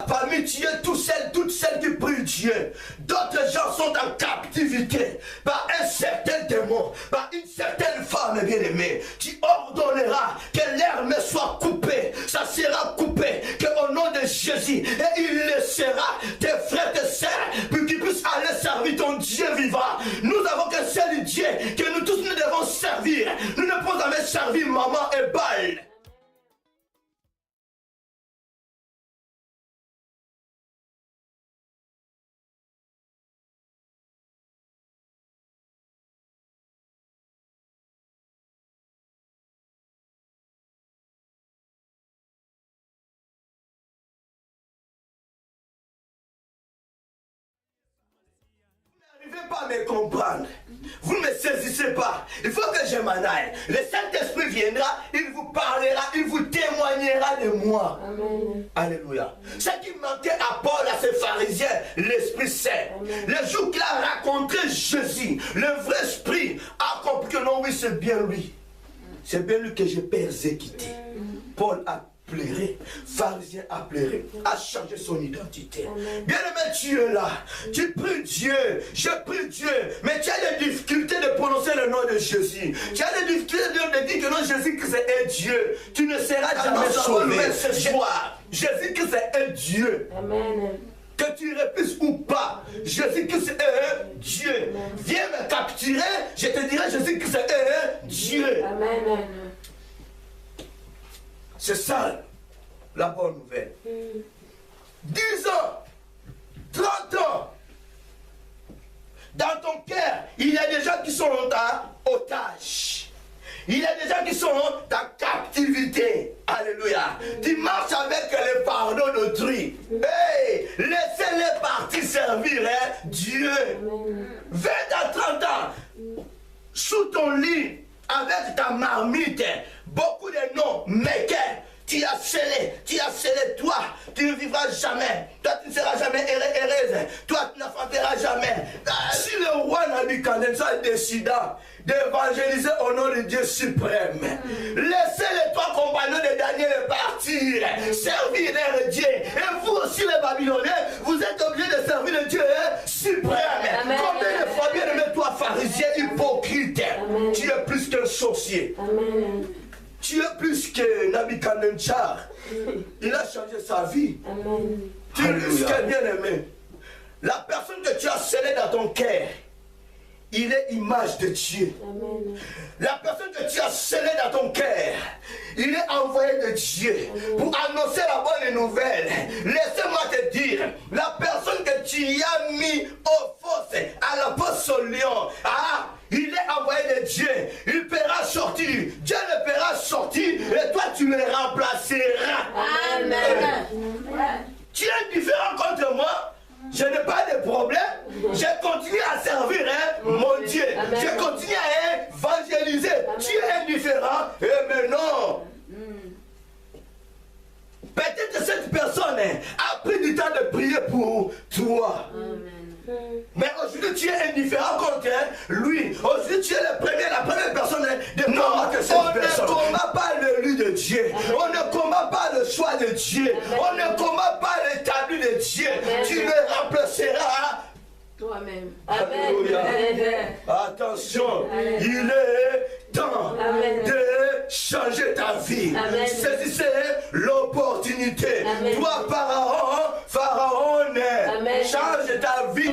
Parmi Dieu, toutes celles qui prient Dieu, d'autres gens sont en captivité par un certain démon, par une certaine femme bien-aimée. Tu ordonneras que l'herbe soit coupée, ça sera coupé, qu'au nom de Jésus, et il laissera tes frères, tes sœurs, pour qu'ils puissent aller servir ton Dieu vivant. Nous avons qu'un seul Dieu que nous tous nous devons servir. Nous ne pouvons jamais servir maman et Baal. Vous n'arrivez pas à me comprendre. Vous ne me saisissez pas. Il faut que je m'en aille. Le Saint-Esprit viendra, il vous parlera, il vous témoignera de moi. Amen. Alléluia. Ce qui manquait à Paul, à ces pharisiens, l'Esprit Saint. Le jour qu'il a rencontré Jésus, le vrai Esprit a compris que non, oui, c'est bien lui. C'est bien lui que j'ai persécuté. Paul a pleuré, pharisien a pleuré, a changé son identité. Bien-aimé, tu es là, tu pries Dieu, je prie Dieu, mais tu as des difficultés de prononcer le nom de Jésus. Tu as des difficultés de dire que non, Jésus-Christ est Dieu. Tu ne seras jamais sauvé ce soir. Jésus-Christ est Dieu. Amen. Que tu répuisses ou pas, Jésus-Christ est Dieu. Viens me capturer, je te dirai Jésus-Christ est Dieu. Amen. C'est ça la bonne nouvelle. 10 ans, 30 ans, dans ton cœur, il y a des gens qui sont en otage. Il y a des gens qui sont en captivité. Alléluia. Tu marches avec le pardon d'autrui. Hey, laissez-les partir servir Dieu. 20 à 30 ans, sous ton lit, avec ta marmite, beaucoup de noms, méquets, tu as scellé, toi, tu ne vivras jamais, toi tu ne seras jamais heureuse, toi tu n'enfanteras jamais. Si le roi Nabucodonosor décida d'évangéliser au nom de Dieu suprême, laissez les trois compagnons de Daniel partir, servir leur Dieu, et vous aussi les Babyloniens, vous êtes obligés de servir le Dieu suprême. Amen. Combien de fois, bien aimé, toi pharisien hypocrite, Amen. tu es plus qu'un sorcier. Amen. Tu es plus que Nabucodonosor. Il a changé sa vie. Amen. Tu risques, bien aimé. La personne que tu as scellée dans ton cœur, il est image de Dieu. Amen. La personne que tu as scellée dans ton cœur, il est envoyé de Dieu pour annoncer la bonne nouvelle. Laissez-moi te dire, la personne que tu as mis au fosse, à la fosse au lion, il est envoyé de Dieu. Il paiera sortir. Dieu le paiera sortir et toi tu le remplaceras. Amen. Tu es différent contre moi. Je n'ai pas de problème. Je continue à servir mon Dieu. Amen. Je continue à évangéliser. Amen. Tu es indifférent. Et maintenant, peut-être cette personne a pris du temps de prier pour toi. Mais aujourd'hui tu es indifférent contre lui. Aujourd'hui tu es le premier, la première personne de combattre cette personne. On ne combat pas le lit de Dieu. On ne combat pas le choix de Dieu. On ne combat pas l'établi de Dieu. Tu le remplaceras Toi-même. Alléluia. Attention, il est temps de changer ta vie. Amen. Saisissez l'opportunité. Amen. Toi, Pharaon, Amen. change ta vie.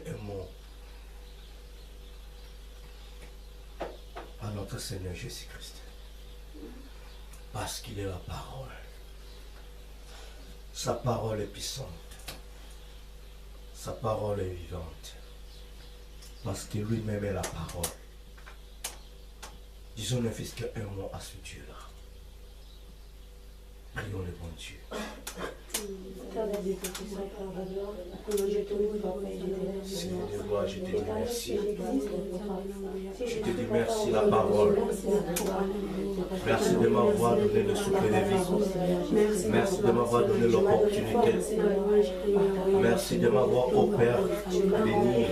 Un mot à notre Seigneur Jésus-Christ, parce qu'il est la parole. Sa parole est puissante, sa parole est vivante, parce que lui-même est la parole. Disons ne fût qu'un mot à ce Dieu-là. Prions le bon Dieu. Seigneur de gloire, je te dis merci. Je te dis merci la parole. Merci de m'avoir donné le souffle de vie. Merci de m'avoir donné l'opportunité. Merci de m'avoir, ô Père, béni.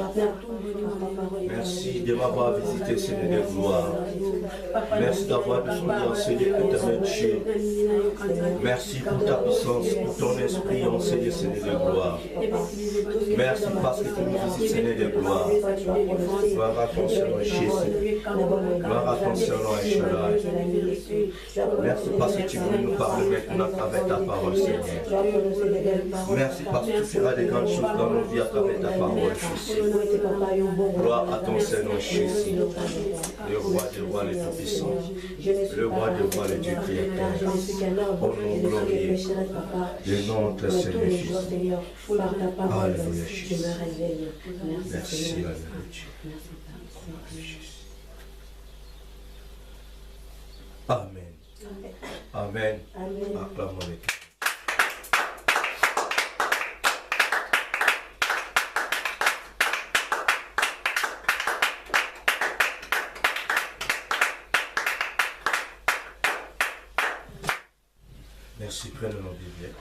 Merci de m'avoir visité, Seigneur de gloire. Merci d'avoir descendu en Seigneur éternel Dieu. Merci pour ta puissance, pour ton esprit en Seigneur de gloire. Merci parce que tu nous visites, Seigneur de gloire. Gloire à ton Seigneur Jésus. Gloire à ton Seigneur Shaddai. Merci parce que tu veux nous parler maintenant avec ta parole, Seigneur. Merci parce que tu feras des grandes choses dans nos vies à travers ta parole, Jésus. Gloire à ton Seigneur Jésus. Le roi des rois, le tout-puissant. Le roi des rois, le Dieu créateur. Au nom glorieux. Le nom de Seigneur Jésus. Alléluia, Jésus. Merci, Alléluia. Amen. Amen. Acclamons avec. Merci, prenons nos Bibles.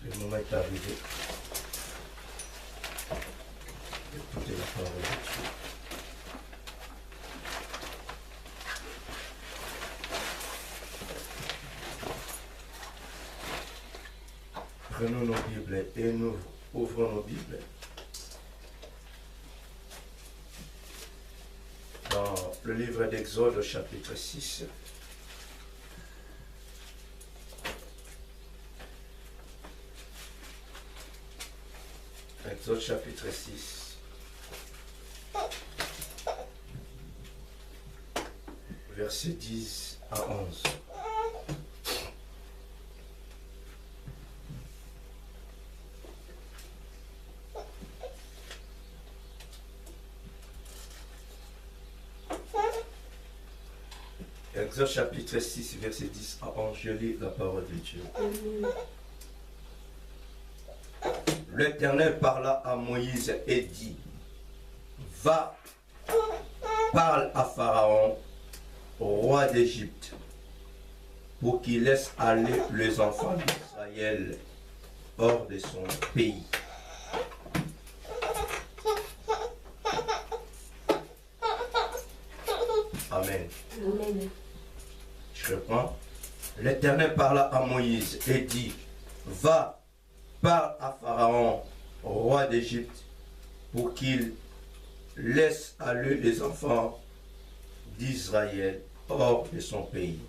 Le moment est arrivé. Écoutez la parole de Dieu. Prenons nos Bibles et nous ouvrons nos Bibles dans le livre d'Exode, chapitre 6. Exode chapitre 6, versets 10 à 11. Exode chapitre 6, versets 10 à 11, je lis la parole de Dieu. L'Éternel parla à Moïse et dit, va, parle à Pharaon, roi d'Égypte, pour qu'il laisse aller les enfants d'Israël hors de son pays. Amen. Amen. Je reprends. L'Éternel parla à Moïse et dit, va, parle à Pharaon, roi d'Égypte, pour qu'il laisse aller les enfants d'Israël hors de son pays.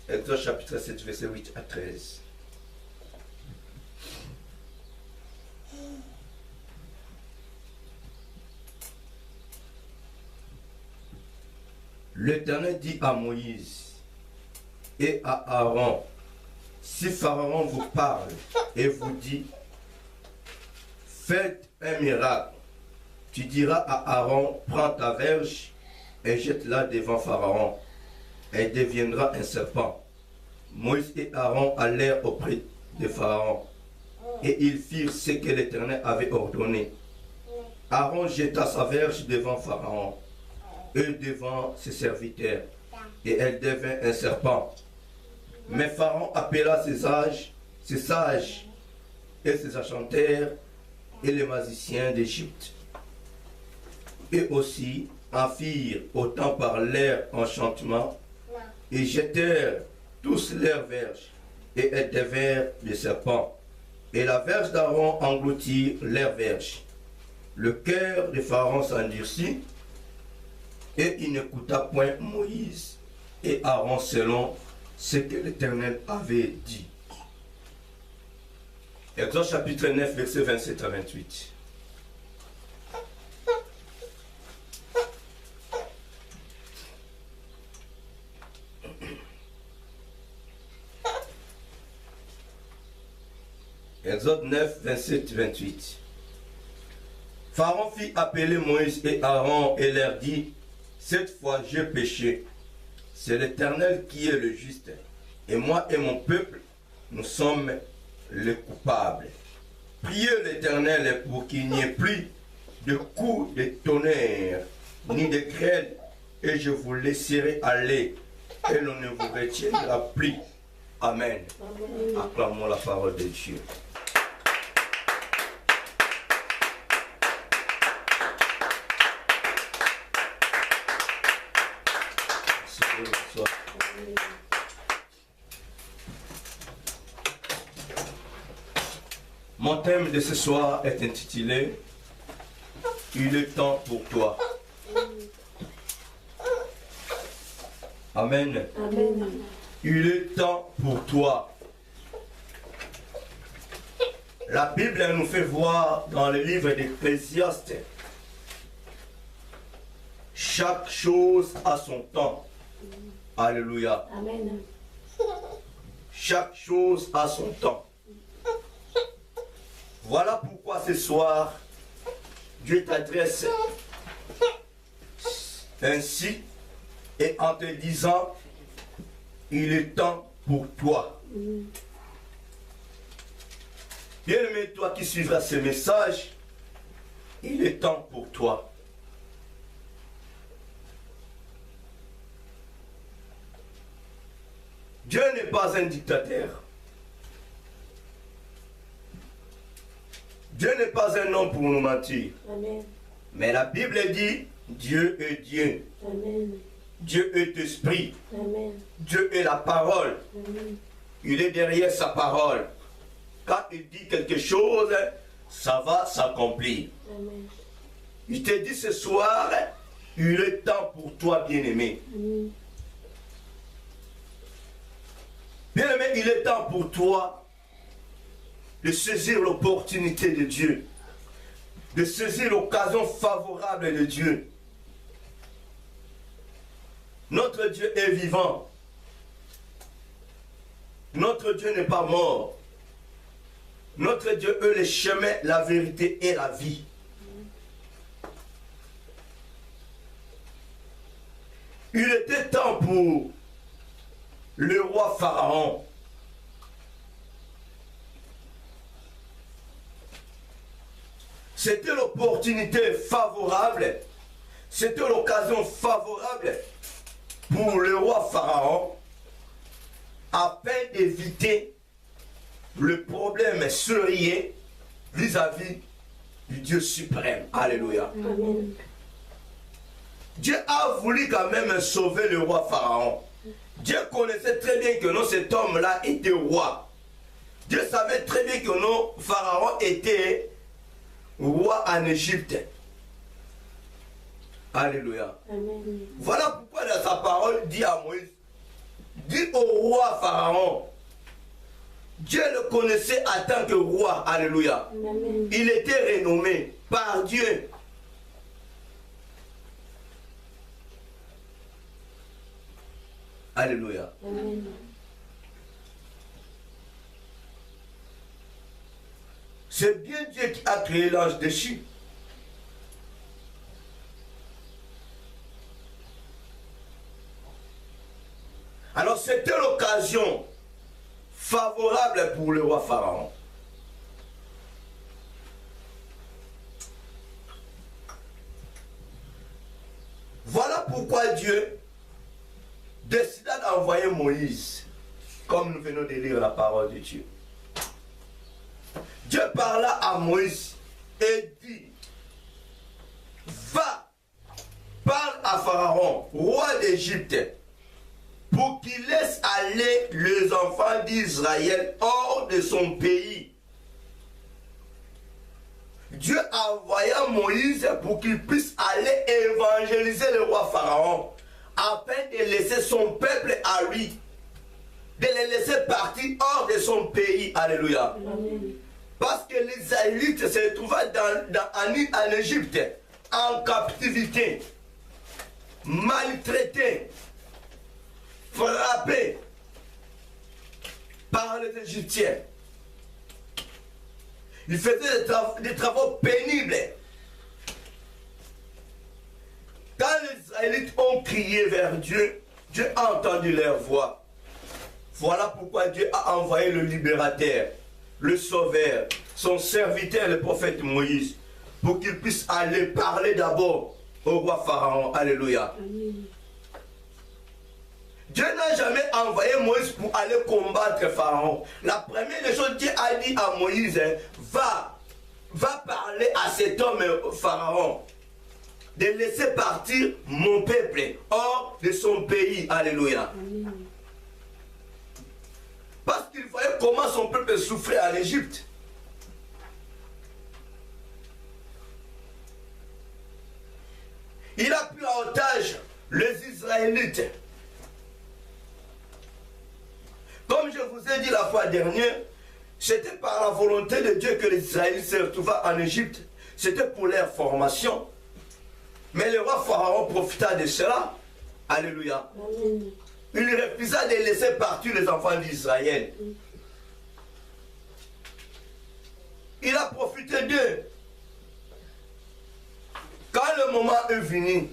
Exode chapitre 7, verset 8 à 13. L'Éternel dit à Moïse et à Aaron, si Pharaon vous parle et vous dit, faites un miracle, tu diras à Aaron, prends ta verge et jette-la devant Pharaon. Elle deviendra un serpent. Moïse et Aaron allèrent auprès de Pharaon et ils firent ce que l'Éternel avait ordonné. Aaron jeta sa verge devant Pharaon et devant ses serviteurs et elle devint un serpent. Mais Pharaon appela ses sages et ses enchanteurs et les magiciens d'Égypte. Et aussi en firent autant par leur enchantement et jetèrent tous leurs verges et elles devinrent des serpents. Et la verge d'Aaron engloutit leurs verges. Le cœur de Pharaon s'endurcit et il n'écouta point Moïse et Aaron selon ce que l'Éternel avait dit. Exode chapitre 9, versets 27 à 28. Exode 9, 27, 28. Pharaon fit appeler Moïse et Aaron et leur dit, cette fois j'ai péché. c'est l'Éternel qui est le juste. Et moi et mon peuple, nous sommes les coupables. Priez l'Éternel pour qu'il n'y ait plus de coups de tonnerre, ni de grêle, et je vous laisserai aller, et l'on ne vous retiendra plus. Amen. Amen. Acclamons la parole de Dieu. Mon thème de ce soir est intitulé « Il est temps pour toi ». Amen. Amen. Il est temps pour toi. La Bible nous fait voir dans le livre d'Ecclésiaste, chaque chose a son temps. Alléluia. Amen. Chaque chose a son temps. Voilà pourquoi ce soir, Dieu t'adresse ainsi et en te disant, il est temps pour toi. Bien-aimé, toi qui suivras ce message, il est temps pour toi. Dieu n'est pas un dictateur. Dieu n'est pas un homme pour nous mentir. Amen. Mais la Bible dit, Dieu est Dieu. Amen. Dieu est esprit. Amen. Dieu est la parole. Amen. Il est derrière sa parole. Quand il dit quelque chose, ça va s'accomplir. Amen. Il te dit ce soir, il est temps pour toi, bien-aimé. Amen. Bien-aimé, il est temps pour toi de saisir l'opportunité de Dieu, de saisir l'occasion favorable de Dieu. Notre Dieu est vivant. Notre Dieu n'est pas mort. Notre Dieu est le chemin, la vérité et la vie. Il était temps pour le roi Pharaon c'était l'opportunité favorable, c'était l'occasion favorable pour le roi Pharaon afin d'éviter le problème sérieux vis-à-vis du Dieu suprême. Alléluia. Amen. Dieu a voulu quand même sauver le roi Pharaon. Dieu connaissait très bien que non, cet homme-là était roi. Dieu savait très bien que non, Pharaon était roi en Égypte. Alléluia. Amen. Voilà pourquoi dans sa parole dit à Moïse, dit au roi Pharaon, Dieu le connaissait en tant que roi. Alléluia. Amen. Il était renommé par Dieu. Alléluia. Amen. C'est bien Dieu qui a créé l'ange déchu. Alors c'était l'occasion favorable pour le roi Pharaon. Voilà pourquoi Dieu décida d'envoyer Moïse, comme nous venons de lire la parole de Dieu. Dieu parla à Moïse et dit, va, parle à Pharaon, roi d'Égypte, pour qu'il laisse aller les enfants d'Israël hors de son pays. Dieu envoya Moïse pour qu'il puisse aller évangéliser le roi Pharaon, afin de laisser son peuple à lui, de les laisser partir hors de son pays. Alléluia. Amen. Parce que les Israélites se trouvaient en Égypte, en captivité, maltraités, frappés par les Égyptiens. Ils faisaient des travaux pénibles. Quand les Israélites ont crié vers Dieu, Dieu a entendu leur voix. Voilà pourquoi Dieu a envoyé le libérateur, le sauveur, son serviteur, le prophète Moïse, pour qu'il puisse aller parler d'abord au roi Pharaon. Alléluia. Amen. Dieu n'a jamais envoyé Moïse pour aller combattre Pharaon. La première des choses, Dieu a dit à Moïse, va parler à cet homme Pharaon, de laisser partir mon peuple hors de son pays. Alléluia. Amen. Parce qu'il voyait comment son peuple souffrait en Égypte. Il a pris en otage les Israélites. Comme je vous ai dit la fois dernière, c'était par la volonté de Dieu que les Israélites se retrouvaient en Égypte. C'était pour leur formation. Mais le roi Pharaon profita de cela. Alléluia. Amen. Il refusa de laisser partir les enfants d'Israël. Il a profité d'eux. Quand le moment est venu,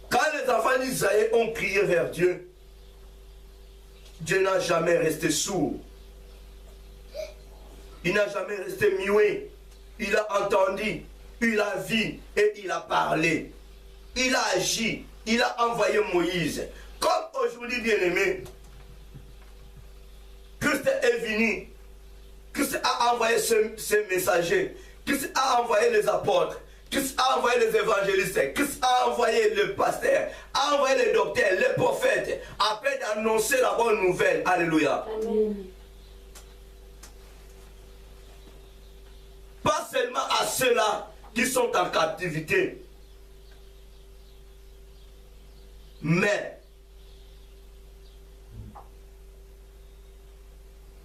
quand les enfants d'Israël ont crié vers Dieu, Dieu n'a jamais resté sourd. Il n'a jamais resté muet. Il a entendu, il a vu et il a parlé. Il a agi, il a envoyé Moïse. Comme aujourd'hui, bien-aimé, Christ est venu. Christ a envoyé ses messagers. Christ a envoyé les apôtres. Christ a envoyé les évangélistes. Christ a envoyé le pasteur. A envoyé les docteurs, les prophètes. Afin d'annoncer la bonne nouvelle. Alléluia. Amen. Pas seulement à ceux-là qui sont en captivité. Mais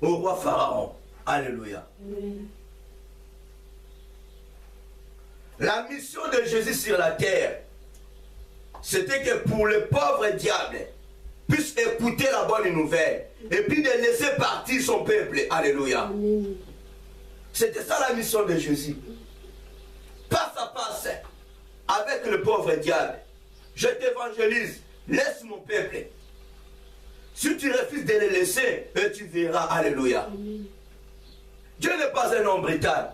au roi Pharaon. Alléluia. Amen. La mission de Jésus sur la terre, c'était que pour le pauvre diable puisse écouter la bonne nouvelle et puis de laisser partir son peuple. Alléluia. Amen. C'était ça la mission de Jésus. Passe à passe avec le pauvre diable. Je t'évangélise, laisse mon peuple. Si tu refuses de le laisser, tu verras. Alléluia. Amen. Dieu n'est pas un homme brutal.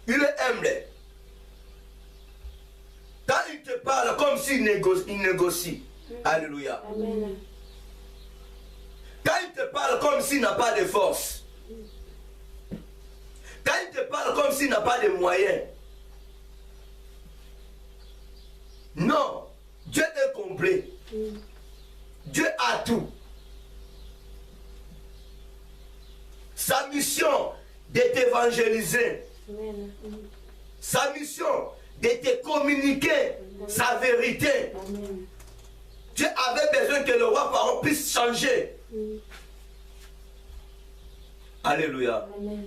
Il est humble. Quand il te parle comme s'il négocie. Alléluia. Amen. Quand il te parle comme s'il n'a pas de force. Quand il te parle comme s'il n'a pas de moyens. Non. Dieu est complet. Dieu a tout. Sa mission de t'évangéliser. Amen. Sa mission de te communiquer sa vérité. Amen. Dieu avait besoin que le roi Pharaon puisse changer. Alléluia. Amen.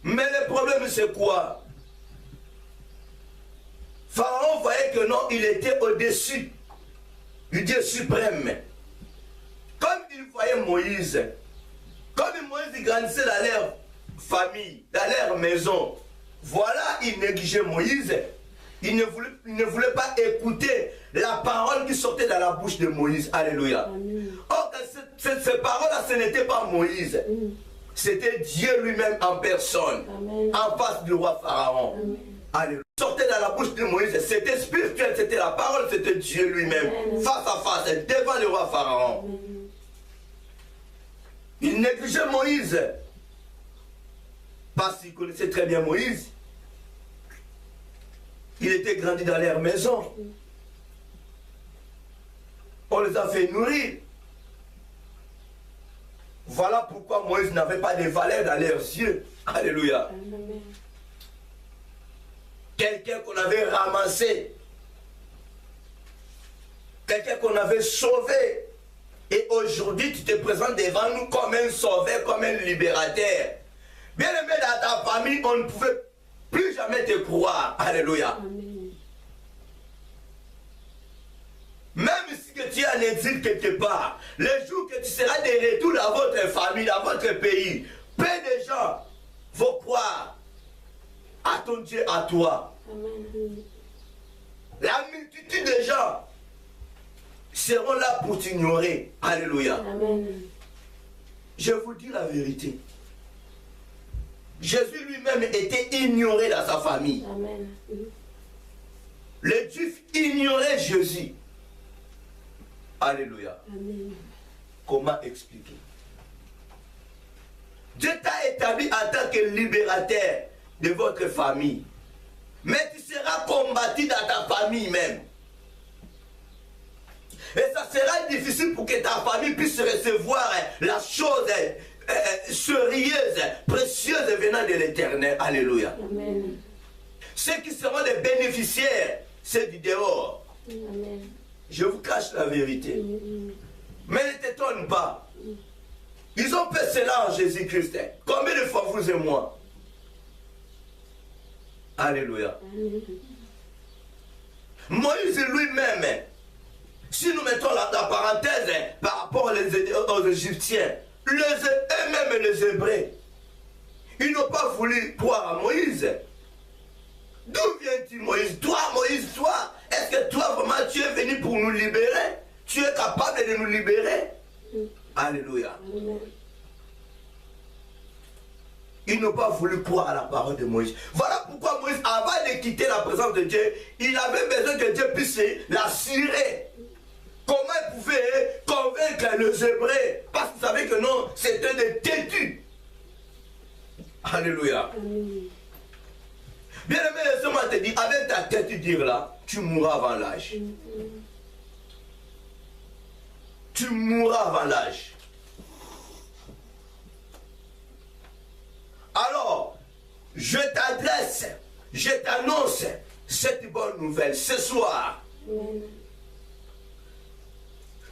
Mais le problème c'est quoi? Pharaon voyait que non, il était au-dessus du Dieu suprême. Comme il voyait Moïse, comme Moïse grandissait dans leur famille, dans leur maison, voilà, il négligeait Moïse. Il ne voulait pas écouter la parole qui sortait dans la bouche de Moïse. Alléluia. Amen. Or, ces paroles-là, ce n'était pas Moïse. C'était Dieu lui-même en personne, Amen. en face du roi Pharaon. Amen. Alléluia. Sortait dans la bouche de Moïse, c'était spirituel, c'était la parole, c'était Dieu lui-même, Amen. face à face, devant le roi Pharaon. Amen. Il négligeait Moïse, parce qu'il connaissait très bien Moïse. Il était grandi dans leur maison. On les a fait nourrir. Voilà pourquoi Moïse n'avait pas de valeur dans leurs yeux. Alléluia. Amen. Quelqu'un qu'on avait ramassé. Quelqu'un qu'on avait sauvé. Et aujourd'hui, tu te présentes devant nous comme un sauveur, comme un libérateur. Bien aimé, dans ta famille, on ne pouvait plus jamais te croire. Alléluia. Amen. Même si que tu es en exil quelque part, le jour que tu seras de retour dans votre famille, dans votre pays, peu de gens vont croire à ton Dieu, à toi. Amen. La multitude de gens seront là pour t'ignorer. Alléluia. Amen. Je vous dis la vérité. Jésus lui-même était ignoré dans sa famille. Amen. Les Juifs ignoraient Jésus. Alléluia. Amen. Comment expliquer? Dieu t'a établi en tant que libérateur de votre famille. Mais tu seras combattu dans ta famille même. Et ça sera difficile pour que ta famille puisse recevoir la chose sérieuse, précieuse venant de l'Éternel. Alléluia. Amen. Ceux qui seront les bénéficiaires, c'est du dehors. Amen. Je vous cache la vérité. Mais ne t'étonne pas. Ils ont fait cela en Jésus-Christ. Combien de fois vous et moi? Alléluia. Moïse lui-même, si nous mettons la parenthèse par rapport aux Égyptiens, eux-mêmes les Hébreux, ils n'ont pas voulu croire à Moïse. D'où viens-tu, Moïse? Toi, Moïse, toi, est-ce que toi vraiment tu es venu pour nous libérer? Tu es capable de nous libérer? Alléluia. Ils n'ont pas voulu croire à la parole de Moïse. Voilà pourquoi Moïse, avant de quitter la présence de Dieu, il avait besoin que Dieu puisse l'assurer. Comment il pouvait convaincre les Hébreux? Parce qu'il savait que non, c'était des têtus. Alléluia. Bien aimé, laisse-moi te dire, avec ta tête dire là, tu mourras avant l'âge. Tu mourras avant l'âge. Alors, je t'adresse, je t'annonce cette bonne nouvelle ce soir.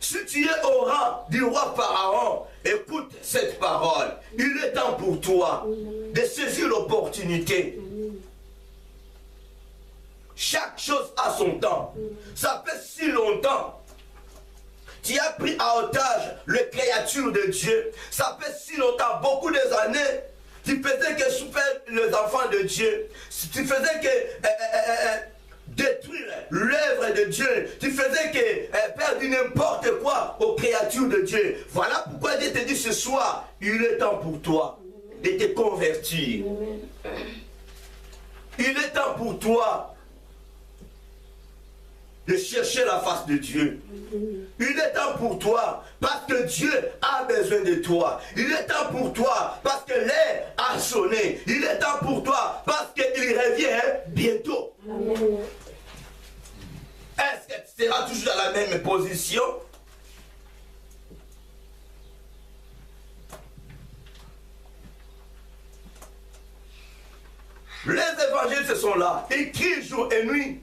Si tu es au rang du roi Pharaon, écoute cette parole. Il est temps pour toi de saisir l'opportunité. Chaque chose a son temps. Ça fait si longtemps. Tu as pris à otage les créatures de Dieu. Ça fait si longtemps, beaucoup d'années. Tu faisais que souffrir les enfants de Dieu. Tu faisais que détruire l'œuvre de Dieu. Tu faisais que perdre n'importe quoi aux créatures de Dieu. Voilà pourquoi Dieu te dit ce soir, il est temps pour toi de te convertir. Il est temps pour toi de chercher la face de Dieu. Il est temps pour toi parce que Dieu a besoin de toi. Il est temps pour toi parce que l'heure a sonné. Il est temps pour toi parce qu'il revient bientôt. Amen. Est-ce que tu seras toujours dans la même position? Les évangélistes sont là, ils crient jour et nuit.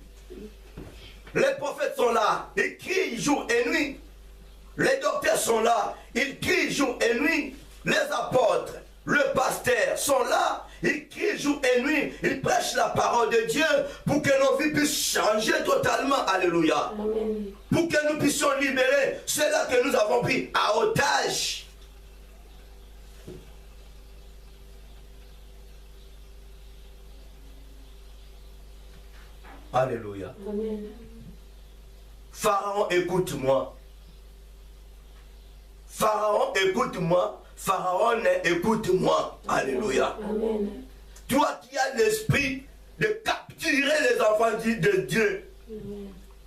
Les prophètes sont là, ils crient jour et nuit. Les docteurs sont là, ils crient jour et nuit. Les apôtres, le pasteur sont là, ils crient jour et nuit. Ils prêchent la parole de Dieu pour que nos vies puissent changer totalement. Alléluia. Amen. Pour que nous puissions libérer ceux-là que nous avons pris à otage. Alléluia. Amen. Pharaon, écoute-moi. Pharaon, écoute-moi. Pharaon, écoute-moi. Alléluia. Amen. Toi qui as l'esprit de capturer les enfants de Dieu.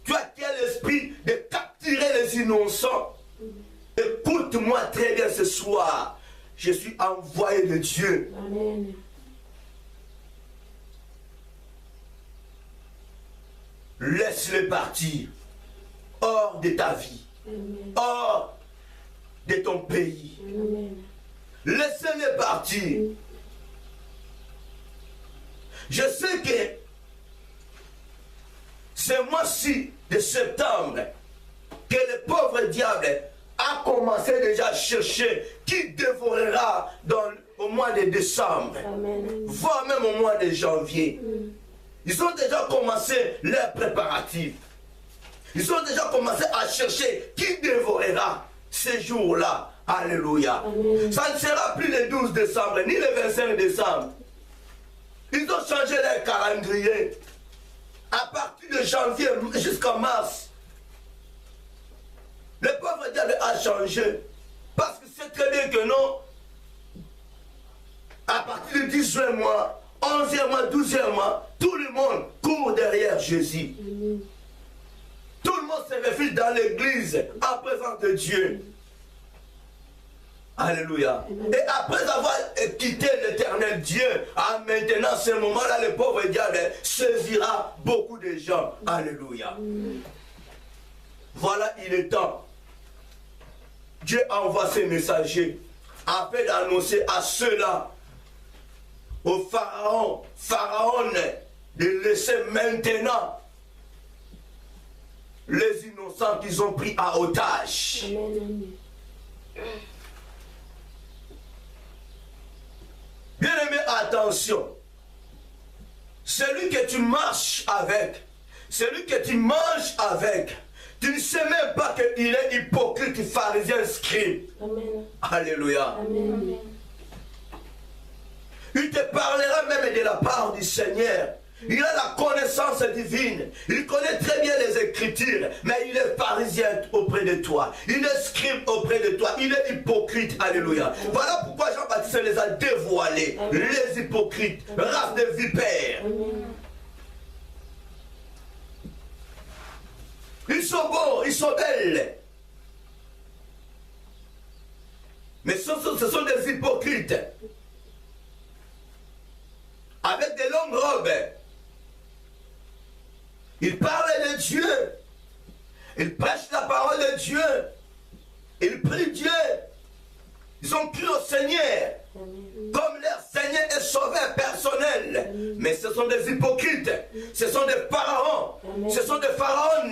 Toi qui as l'esprit de capturer les innocents. Écoute-moi très bien ce soir. Je suis envoyé de Dieu. Amen. Laisse-le partir. Hors de ta vie. Amen. Hors de ton pays. Amen. Laissez-le partir. Je sais que ce mois-ci de septembre, que le pauvre diable a commencé déjà à chercher qui dévorera au mois de décembre, Amen. voire même au mois de janvier. Ils ont déjà commencé leurs préparatifs. Ils ont déjà commencé à chercher qui dévorera ces jours-là. Alléluia. Amen. Ça ne sera plus le 12 décembre, ni le 25 décembre. Ils ont changé leur calendrier. à partir de janvier jusqu'en mars, le pauvre diable a changé. Parce que c'est très bien que non, à partir du 10 juin mois, 11e mois, 12e mois, tout le monde court derrière Jésus. Tout le monde se réfugie dans l'église en présence de Dieu. Alléluia. Et après avoir quitté l'éternel Dieu, maintenant, ce moment-là, le pauvre diable saisira beaucoup de gens. Alléluia. Voilà, il est temps. Dieu envoie ses messagers afin d'annoncer à ceux-là, au pharaon, de laisser maintenant les innocents qu'ils ont pris à otage. Bien-aimé, attention. Celui que tu marches avec, celui que tu manges avec, tu ne sais même pas qu'il est hypocrite, pharisien, scribe. Amen. Alléluia. Amen. Il te parlera même de la part du Seigneur. Il a la connaissance divine. Il connaît très bien les Écritures. Mais il est pharisien auprès de toi. Il est scribe auprès de toi. Il est hypocrite. Alléluia. Voilà pourquoi Jean-Baptiste les a dévoilés. Les hypocrites. Race de vipères. Ils sont beaux. Ils sont belles. Mais ce sont des hypocrites. Avec des longues robes. Ils parlent de Dieu. Ils prêchent la parole de Dieu. Ils prient Dieu. Ils ont cru au Seigneur. Comme leur Seigneur et Sauveur personnel. Mais ce sont des hypocrites. Ce sont des pharaons. Ce sont des pharaons.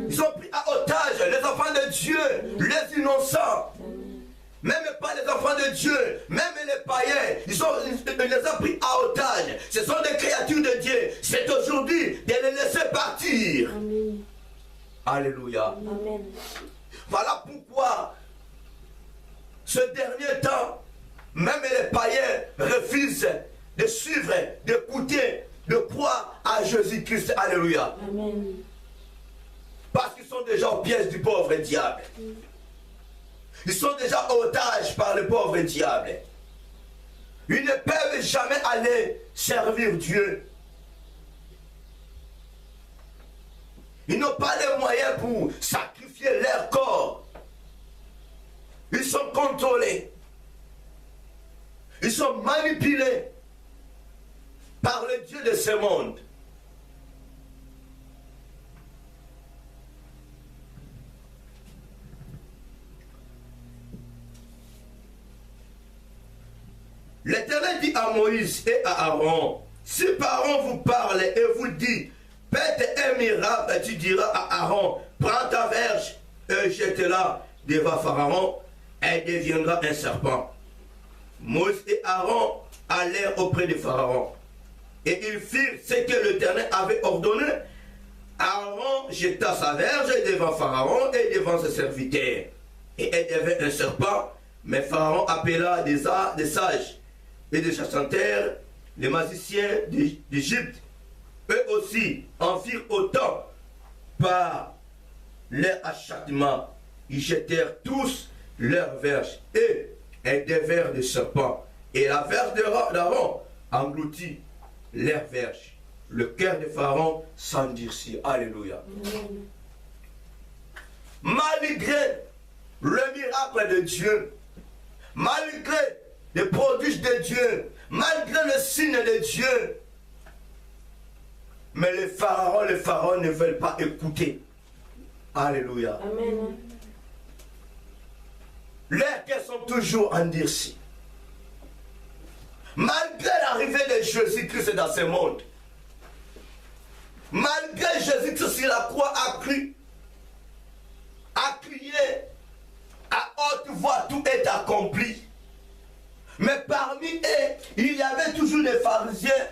Ils ont pris à otage les enfants de Dieu. Les innocents. Même pas les enfants de Dieu, même les païens, ils les ont pris à otage. Ce sont des créatures de Dieu. C'est aujourd'hui de les laisser partir. Amen. Alléluia. Amen. Voilà pourquoi, ce dernier temps, même les païens refusent de suivre, d'écouter, de croire à Jésus-Christ. Alléluia. Amen. Parce qu'ils sont déjà au piège du pauvre diable. Ils sont déjà otages par le pauvre diable. Ils ne peuvent jamais aller servir Dieu. Ils n'ont pas les moyens pour sacrifier leur corps. Ils sont contrôlés. Ils sont manipulés par le Dieu de ce monde. L'Éternel dit à Moïse et à Aaron, si Pharaon vous parle et vous dit, faites un miracle, tu diras à Aaron, prends ta verge et jette-la devant Pharaon, elle deviendra un serpent. Moïse et Aaron allèrent auprès de Pharaon, et ils firent ce que l'Éternel avait ordonné. Aaron jeta sa verge devant Pharaon et devant ses serviteurs, et elle devint un serpent, mais Pharaon appela des sages et des chanteurs, les magiciens d'Égypte. Eux aussi en firent autant par leur acharnement. Ils jetèrent tous leurs verges et elles devinrent des serpents. Et la verge d'Aaron engloutit leurs verges. Le cœur de Pharaon s'endurcit. Alléluia. Malgré le miracle de Dieu, malgré les prodiges de Dieu, malgré le signe de Dieu, mais les pharaons ne veulent pas écouter. Alléluia. Amen. Leurs cœurs sont toujours endurcis. Malgré l'arrivée de Jésus-Christ dans ce monde, malgré Jésus-Christ sur la croix a crié à haute voix, tout est accompli. Mais parmi eux, il y avait toujours des pharisiens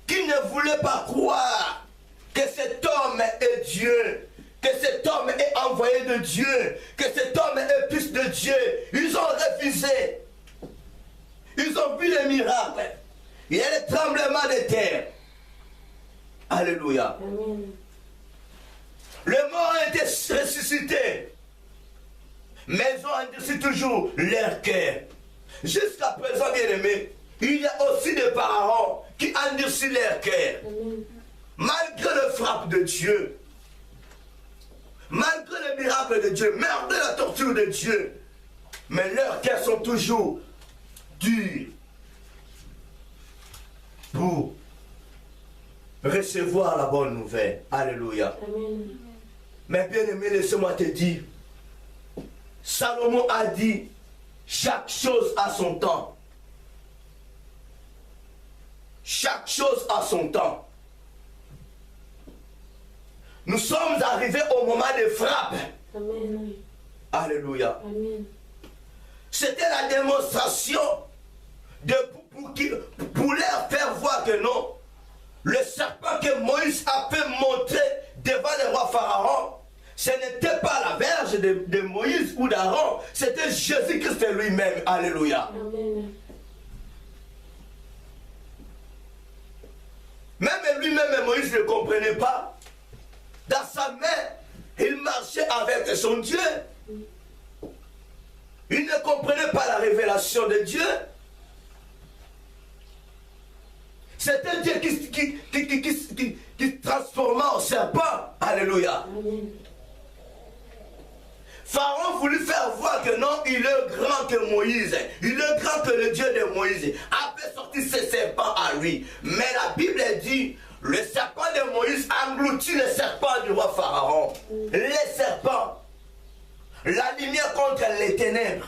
qui ne voulaient pas croire que cet homme est Dieu, que cet homme est envoyé de Dieu, que cet homme est fils de Dieu. Ils ont refusé. Ils ont vu les miracles. Il y a les tremblements de terre. Alléluia. Amen. Les morts ont été ressuscités. Mais ils ont endurci toujours leur cœur. Jusqu'à présent, bien-aimés, il y a aussi des parents qui endurcissent leur cœur. Amen. Malgré le frappe de Dieu, malgré les miracles de Dieu, malgré la torture de Dieu, mais leurs cœurs sont toujours durs pour recevoir la bonne nouvelle. Alléluia. Amen. Mais bien aimé, laisse-moi te dire, Salomon a dit, chaque chose a son temps. Chaque chose a son temps. Nous sommes arrivés au moment des frappes. Amen. Alléluia. Amen. C'était la démonstration pour leur faire voir que non, le serpent que Moïse a fait montrer devant le roi Pharaon, ce n'était pas la verge de Moïse ou d'Aaron, c'était Jésus-Christ lui-même. Alléluia. Amen. Même lui-même, Moïse ne comprenait pas. Dans sa main, il marchait avec son Dieu. Il ne comprenait pas la révélation de Dieu. C'était Dieu qui transforma en serpent. Alléluia. Amen. Pharaon voulut faire voir que non, il est grand que Moïse. Il est grand que le Dieu de Moïse. A fait sortir ses serpents à lui. Mais la Bible dit, le serpent de Moïse engloutit le serpent du roi Pharaon. Les serpents. La lumière contre les ténèbres.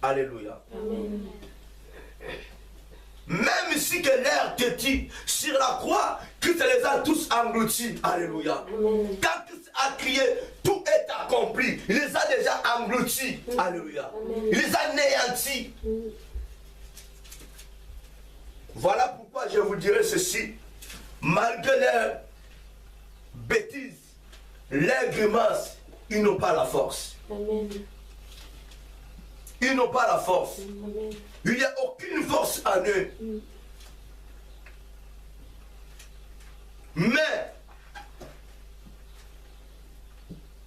Alléluia. Amen. Même si que l'air te dit sur la croix, Christ les a tous engloutis. Alléluia. Amen. Quand Christ a crié, tout est accompli. Il les a déjà engloutis. Alléluia. Amen. Il les a anéantis. Voilà pourquoi je vous dirai ceci. Malgré leurs bêtises, leurs grimaces, ils n'ont pas la force. Amen. Ils n'ont pas la force. Amen. Il n'y a aucune force en eux. Mais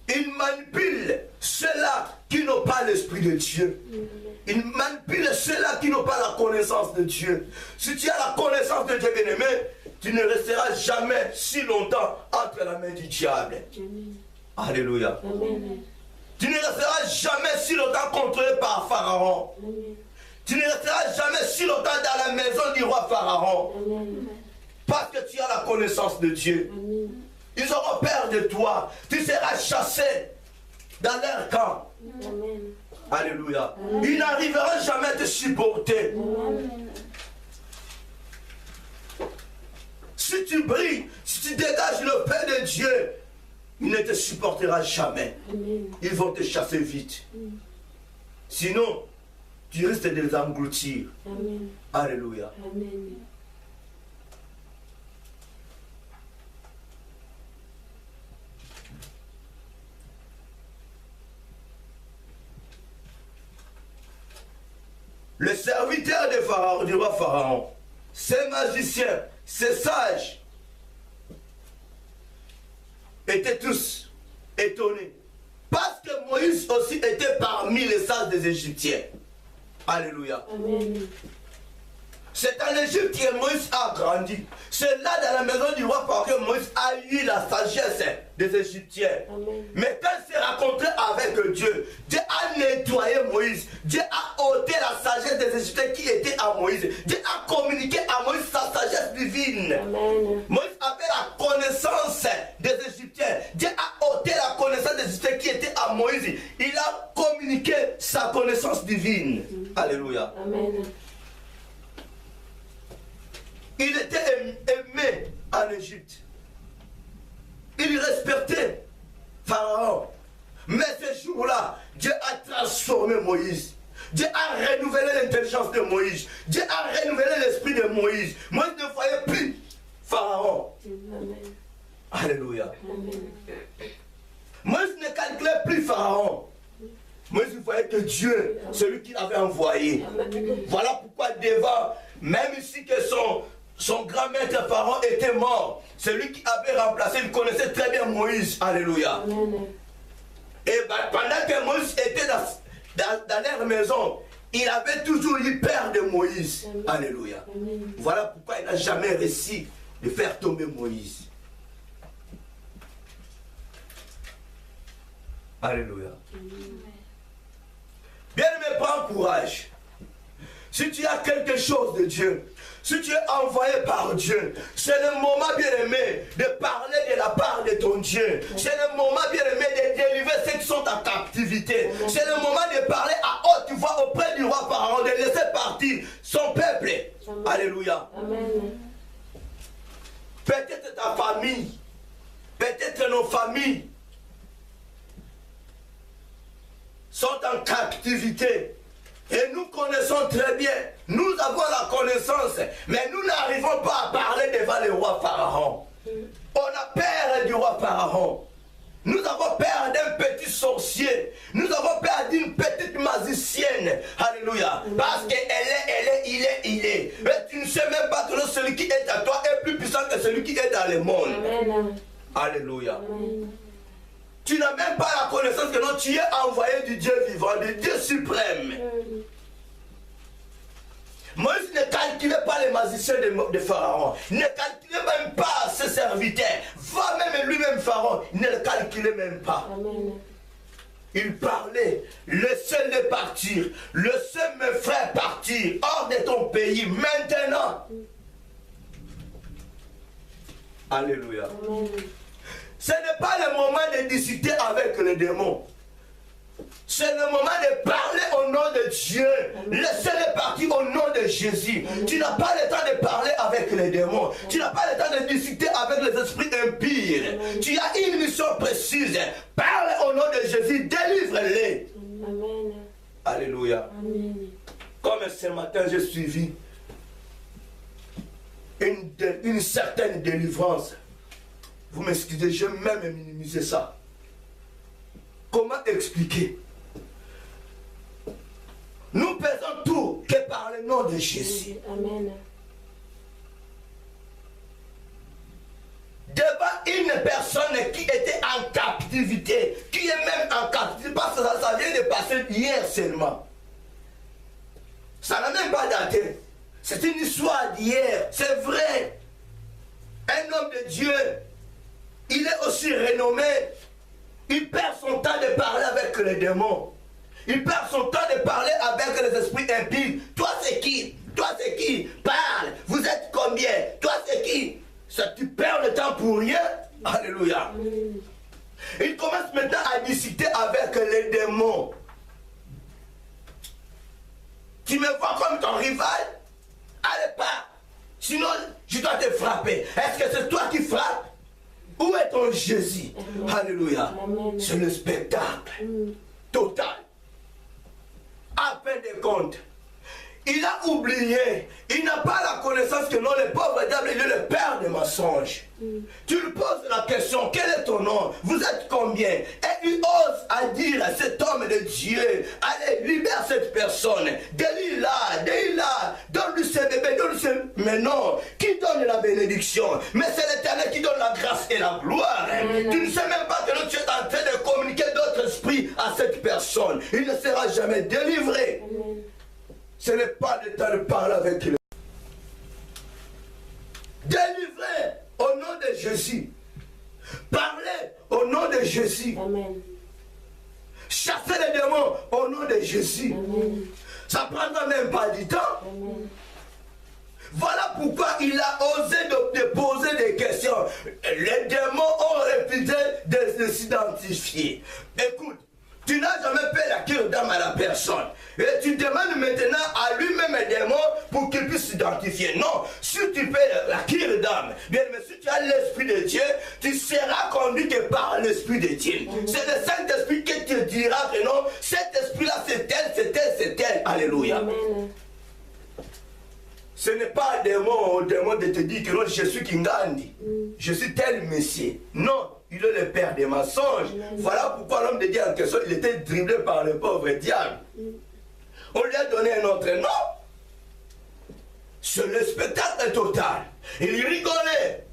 ils manipulent ceux-là qui n'ont pas l'esprit de Dieu. Ils manipulent ceux-là qui n'ont pas la connaissance de Dieu. Si tu as la connaissance de Dieu, bien-aimé, tu ne resteras jamais si longtemps entre la main du diable. Amen. Alléluia. Amen. Tu ne resteras jamais si longtemps contrôlé par Pharaon. Amen. Tu ne resteras jamais si longtemps dans la maison du roi Pharaon. Amen. Parce que tu as la connaissance de Dieu. Amen. Ils auront peur de toi. Tu seras chassé dans leur camp. Amen. Alléluia. Ils n'arriveront jamais à te supporter. Amen. Si tu brilles, si tu dégages le paix de Dieu, il ne te supportera jamais. Amen. Ils vont te chasser vite. Sinon, tu risques de les engloutir. Amen. Alléluia. Amen. Le serviteur de Pharaon, du roi Pharaon, ces magiciens, ces sages, étaient tous étonnés. Parce que Moïse aussi était parmi les sages des Égyptiens. Alléluia. Amen. C'est en Égypte que Moïse a grandi. C'est là dans la maison du roi Pharaon que Moïse a eu la sagesse des Égyptiens. Amen. Mais quand il s'est rencontré avec Dieu, Dieu a nettoyé Moïse. Dieu a ôté la sagesse des Égyptiens qui était à Moïse. Dieu a communiqué à Moïse sa sagesse divine. Amen. Moïse avait la connaissance des Égyptiens. Dieu a ôté la connaissance des Égyptiens qui était à Moïse. Il a communiqué sa connaissance divine. Alléluia. Amen. Il était aimé en Égypte. Il respectait Pharaon. Mais ce jour-là, Dieu a transformé Moïse. Dieu a renouvelé l'intelligence de Moïse. Dieu a renouvelé l'esprit de Moïse. Moïse ne voyait plus Pharaon. Amen. Alléluia. Amen. Moïse ne calculait plus Pharaon. Moïse voyait que Dieu, celui qu'il avait envoyé. Amen. Voilà pourquoi devant, même ici que son grand maître Pharaon était mort. Celui qui avait remplacé, il connaissait très bien Moïse. Alléluia. Amen. Et pendant que Moïse était dans leur maison, il avait toujours eu peur de Moïse. Amen. Alléluia. Amen. Voilà pourquoi il n'a jamais réussi de faire tomber Moïse. Alléluia. Bien-aimé, prends courage. Si tu as quelque chose de Dieu, si tu es envoyé par Dieu, c'est le moment, bien-aimé, de parler de la part de ton Dieu. C'est le moment, bien-aimé, de délivrer ceux qui sont en captivité. C'est le moment de parler à haute voix auprès du roi Pharaon, de laisser partir son peuple. Alléluia. Amen. Peut-être ta famille, peut-être nos familles sont en captivité. Et nous connaissons très bien, nous avons la connaissance, mais nous n'arrivons pas à parler devant le roi Pharaon. On a peur du roi Pharaon. Nous avons peur d'un petit sorcier. Nous avons peur d'une petite magicienne. Alléluia. Parce il est. Mais tu ne sais même pas que celui qui est à toi est plus puissant que celui qui est dans le monde. Amen. Alléluia. Amen. Tu n'as même pas la connaissance que non, tu es envoyé du Dieu vivant, du Dieu suprême. Moïse ne calculait pas les magiciens de Pharaon. Il ne calculait même pas ses serviteurs. Va même lui-même Pharaon. Il ne le calculait même pas. Amen. Il parlait. Laissez-le partir. Laissez mes frères partir hors de ton pays maintenant. Alléluia. Amen. Ce n'est pas le moment de discuter avec les démons. C'est le moment de parler au nom de Dieu. Laissez-les partir au nom de Jésus. Tu n'as pas le temps de parler avec les démons. Tu n'as pas le temps de discuter avec les esprits impurs. Tu as une mission précise. Parle au nom de Jésus. Délivre-les. Amen. Alléluia. Amen. Comme ce matin, j'ai suivi une certaine délivrance. Vous m'excusez, je vais même minimiser ça. Comment expliquer? Nous faisons tout que par le nom de Jésus. Amen. Devant une personne qui était en captivité, qui est même en captivité, parce que ça vient de passer hier seulement. Ça n'a même pas daté. C'est une histoire d'hier, c'est vrai. Un homme de Dieu, il est aussi renommé. Il perd son temps de parler avec les démons. Il perd son temps de parler avec les esprits impies. Toi c'est qui? Toi c'est qui? Parle. Vous êtes combien? Toi c'est qui? Ça, tu perds le temps pour rien. Alléluia. Il commence maintenant à discuter avec les démons. Tu me vois comme ton rival? Allez pas. Sinon je dois te frapper. Est-ce que c'est toi qui frappes? Où est ton Jésus? Alléluia. C'est le spectacle total. À fin de compte, il a oublié. Il n'a pas la connaissance que non, le pauvre diable, il est le père des mensonges. Tu lui poses la question, quel est ton nom? Vous êtes combien? Et il ose à dire à cet homme de Dieu, allez, libère cette personne. Délire-la, donne-lui ce bébé, donne-lui ce... Mais non, qui donne la bénédiction? Mais c'est l'Éternel qui donne la grâce et la gloire. Tu ne sais même pas que tu es en train de communiquer d'autres esprits à cette personne. Il ne sera jamais délivré. Amen. Ce n'est pas le temps de parler avec lui. Délivrez au nom de Jésus. Parlez au nom de Jésus. Amen. Chassez les démons au nom de Jésus. Amen. Ça ne prendra même pas du temps. Amen. Voilà pourquoi il a osé de poser des questions. Les démons ont refusé de s'identifier. Écoute, tu n'as jamais fait la cure d'âme à la personne. Et tu demandes maintenant à lui-même un démon pour qu'il puisse s'identifier. Non, si tu fais la cure d'âme, bien, mais si tu as l'Esprit de Dieu, tu seras conduit que par l'Esprit de Dieu. C'est le Saint-Esprit qui te dira que non, cet esprit-là c'est tel, c'est tel, c'est tel. Alléluia. Amen. Ce n'est pas un démon de te dire que non, je suis Kingandi. Je suis tel Messie. Non, il est le père des mensonges. Voilà pourquoi l'homme de Dieu en question, il était dribblé par le pauvre diable. On lui a donné un autre nom. le spectacle est total. Il rigolait.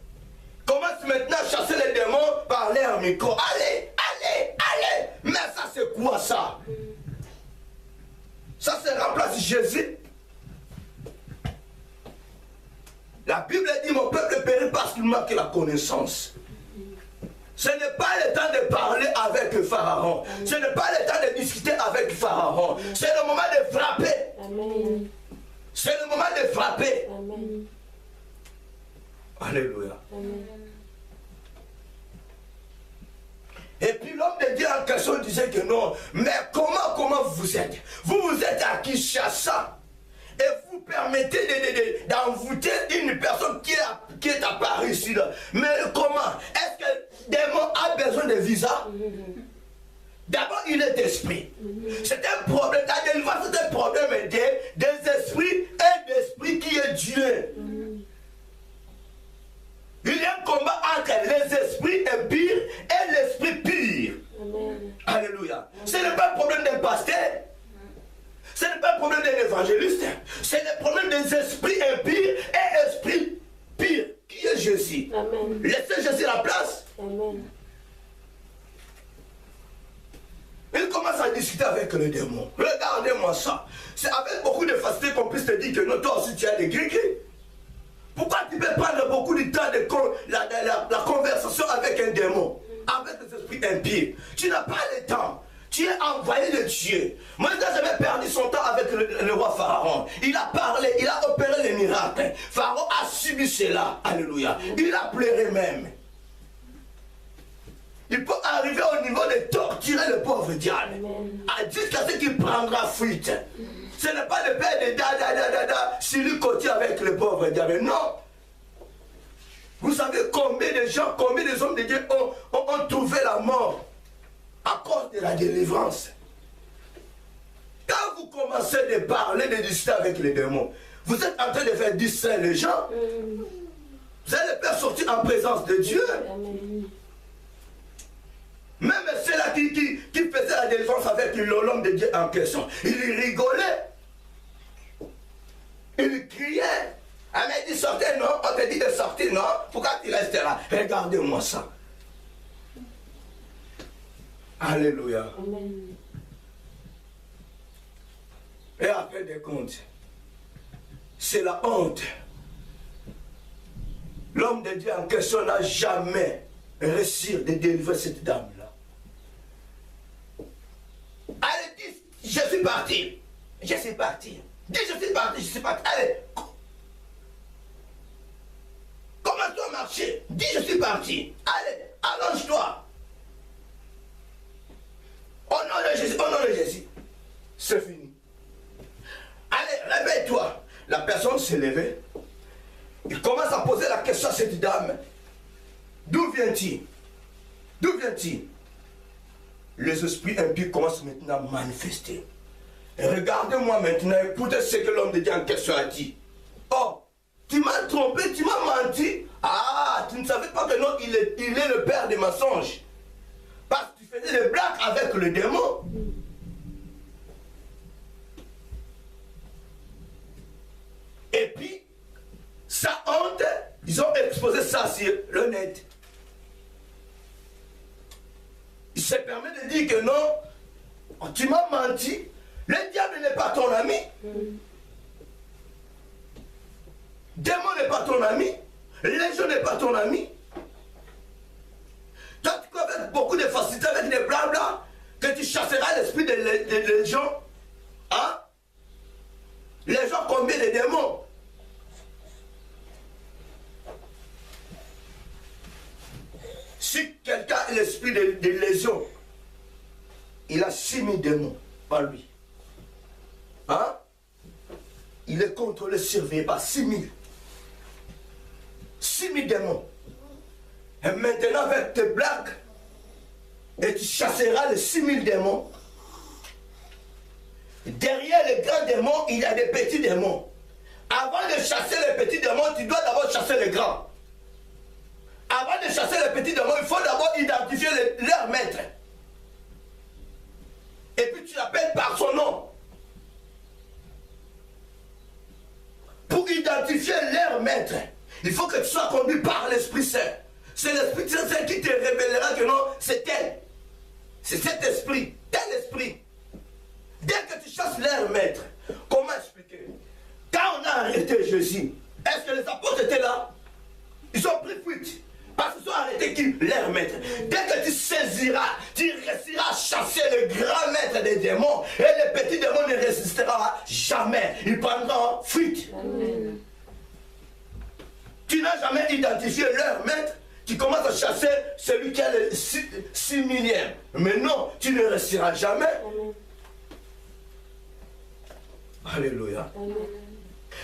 Commence maintenant à chasser les démons par l'air micro. Allez, allez, allez. Mais ça, c'est quoi ça? Ça, c'est remplace Jésus. La Bible dit, mon peuple périt parce qu'il manque la connaissance. Ce n'est pas le temps de parler avec le Pharaon. Ce n'est pas le temps de discuter avec le Pharaon. C'est le moment de frapper. Amen. C'est le moment de frapper. Amen. Alléluia. Amen. Et puis l'homme de Dieu en question disait que non. Mais comment vous êtes? Vous êtes à Kinshasa. Et vous permettez d'envoûter une personne qui est à Paris ici. Là. Mais comment? Est-ce que le démon a besoin de visa? D'abord, il est esprit. C'est un problème. La délivrance, c'est un problème des esprits et d'esprit qui est Dieu. Il y a un combat entre les esprits impurs et l'esprit pur. Amen. Alléluia. Ce n'est pas un problème d'un pasteur. Ce n'est pas un problème d'un évangéliste. C'est le problème des esprits impurs et esprits purs. Qui est Jésus? Amen. Laissez Jésus la place. Amen. Il commence à discuter avec le démon. Regardez-moi ça. C'est avec beaucoup de facilité qu'on puisse te dire que non, toi aussi tu as des gris-gris. Pourquoi tu peux prendre beaucoup de temps de la conversation avec un démon, avec des esprits impies? Tu n'as pas le temps. Tu es envoyé de Dieu. Moi, j'avais perdu son temps avec le roi Pharaon. Il a parlé, il a opéré les miracles. Pharaon a subi cela. Alléluia. Il a pleuré même. Il peut arriver au niveau de torturer le pauvre diable. Jusqu'à ce qu'il prendra fuite. Ce n'est pas le père de sur le côté avec le pauvre diable. Non. Vous savez combien de gens, combien de hommes de Dieu ont trouvé la mort à cause de la délivrance. Quand vous commencez de parler, de discuter avec les démons, vous êtes en train de faire distraire les gens. Vous allez les faire sortir en présence de Dieu. Même ceux-là qui faisaient la délivrance avec l'homme de Dieu en question, il rigolait. Il criait. Ah mais il sortait, non? On te dit de sortir, non? Pourquoi tu restes là? Regardez-moi ça. Alléluia. Amen. Et après des comptes, c'est la honte. L'homme de Dieu en question n'a jamais réussi de délivrer cette dame-là. Allez, dis, je suis parti. Je suis parti. Dis, je suis parti, je suis parti. Allez. Commence-toi à marcher. Dis, je suis parti. Allez, allonge-toi. Au nom de Jésus, au nom de Jésus. C'est fini. Allez, réveille-toi. La personne s'est levée. Il commence à poser la question à cette dame. D'où vient-il? D'où vient-il? Les esprits impies commencent maintenant à manifester. Et regardez-moi maintenant, écoutez ce que l'homme de Dieu en question a dit. Oh, tu m'as trompé, tu m'as menti. Ah, tu ne savais pas que non, il est le père des mensonges. Parce que tu faisais des blagues avec le démon. Et puis, sa honte, ils ont exposé ça sur le net. Il se permet de dire que non, tu m'as menti, le diable n'est pas ton ami. Démon n'est pas ton ami, légion n'est pas ton ami. Toi, tu crois avec beaucoup de facilité, avec des blabla, que tu chasseras l'esprit de légion. Hein? Les gens combien de démons? Si quelqu'un a l'esprit de légion, il a 6000 démons par lui. Hein? Il est contrôlé, surveillé par 6000. 6000 démons. Et maintenant, avec tes blagues, et tu chasseras les 6000 démons. Derrière les grands démons, il y a des petits démons. Avant de chasser les petits démons, tu dois d'abord chasser les grands. Avant de chasser les petits démons, il faut d'abord identifier leur maître. Et puis tu l'appelles par son nom. Pour identifier maître, il faut que tu sois conduit par l'Esprit Saint. C'est l'Esprit Saint qui te révélera que non, c'est tel. C'est cet esprit, tel esprit. Dès que tu chasses leur maître, comment expliquer? Quand on a arrêté Jésus, est-ce que les apôtres étaient là? Ils ont pris fuite. Parce qu'ils ont arrêté qui? Leur maître. Dès que tu saisiras, tu réussiras à chasser le grand maître des démons, et le petit démon ne résistera jamais. Ils prendront fuite. Amen. Tu n'as jamais identifié leur maître, tu commences à chasser celui qui a le 6 millième. Mais non, tu ne réussiras jamais. Amen. Alléluia. Amen.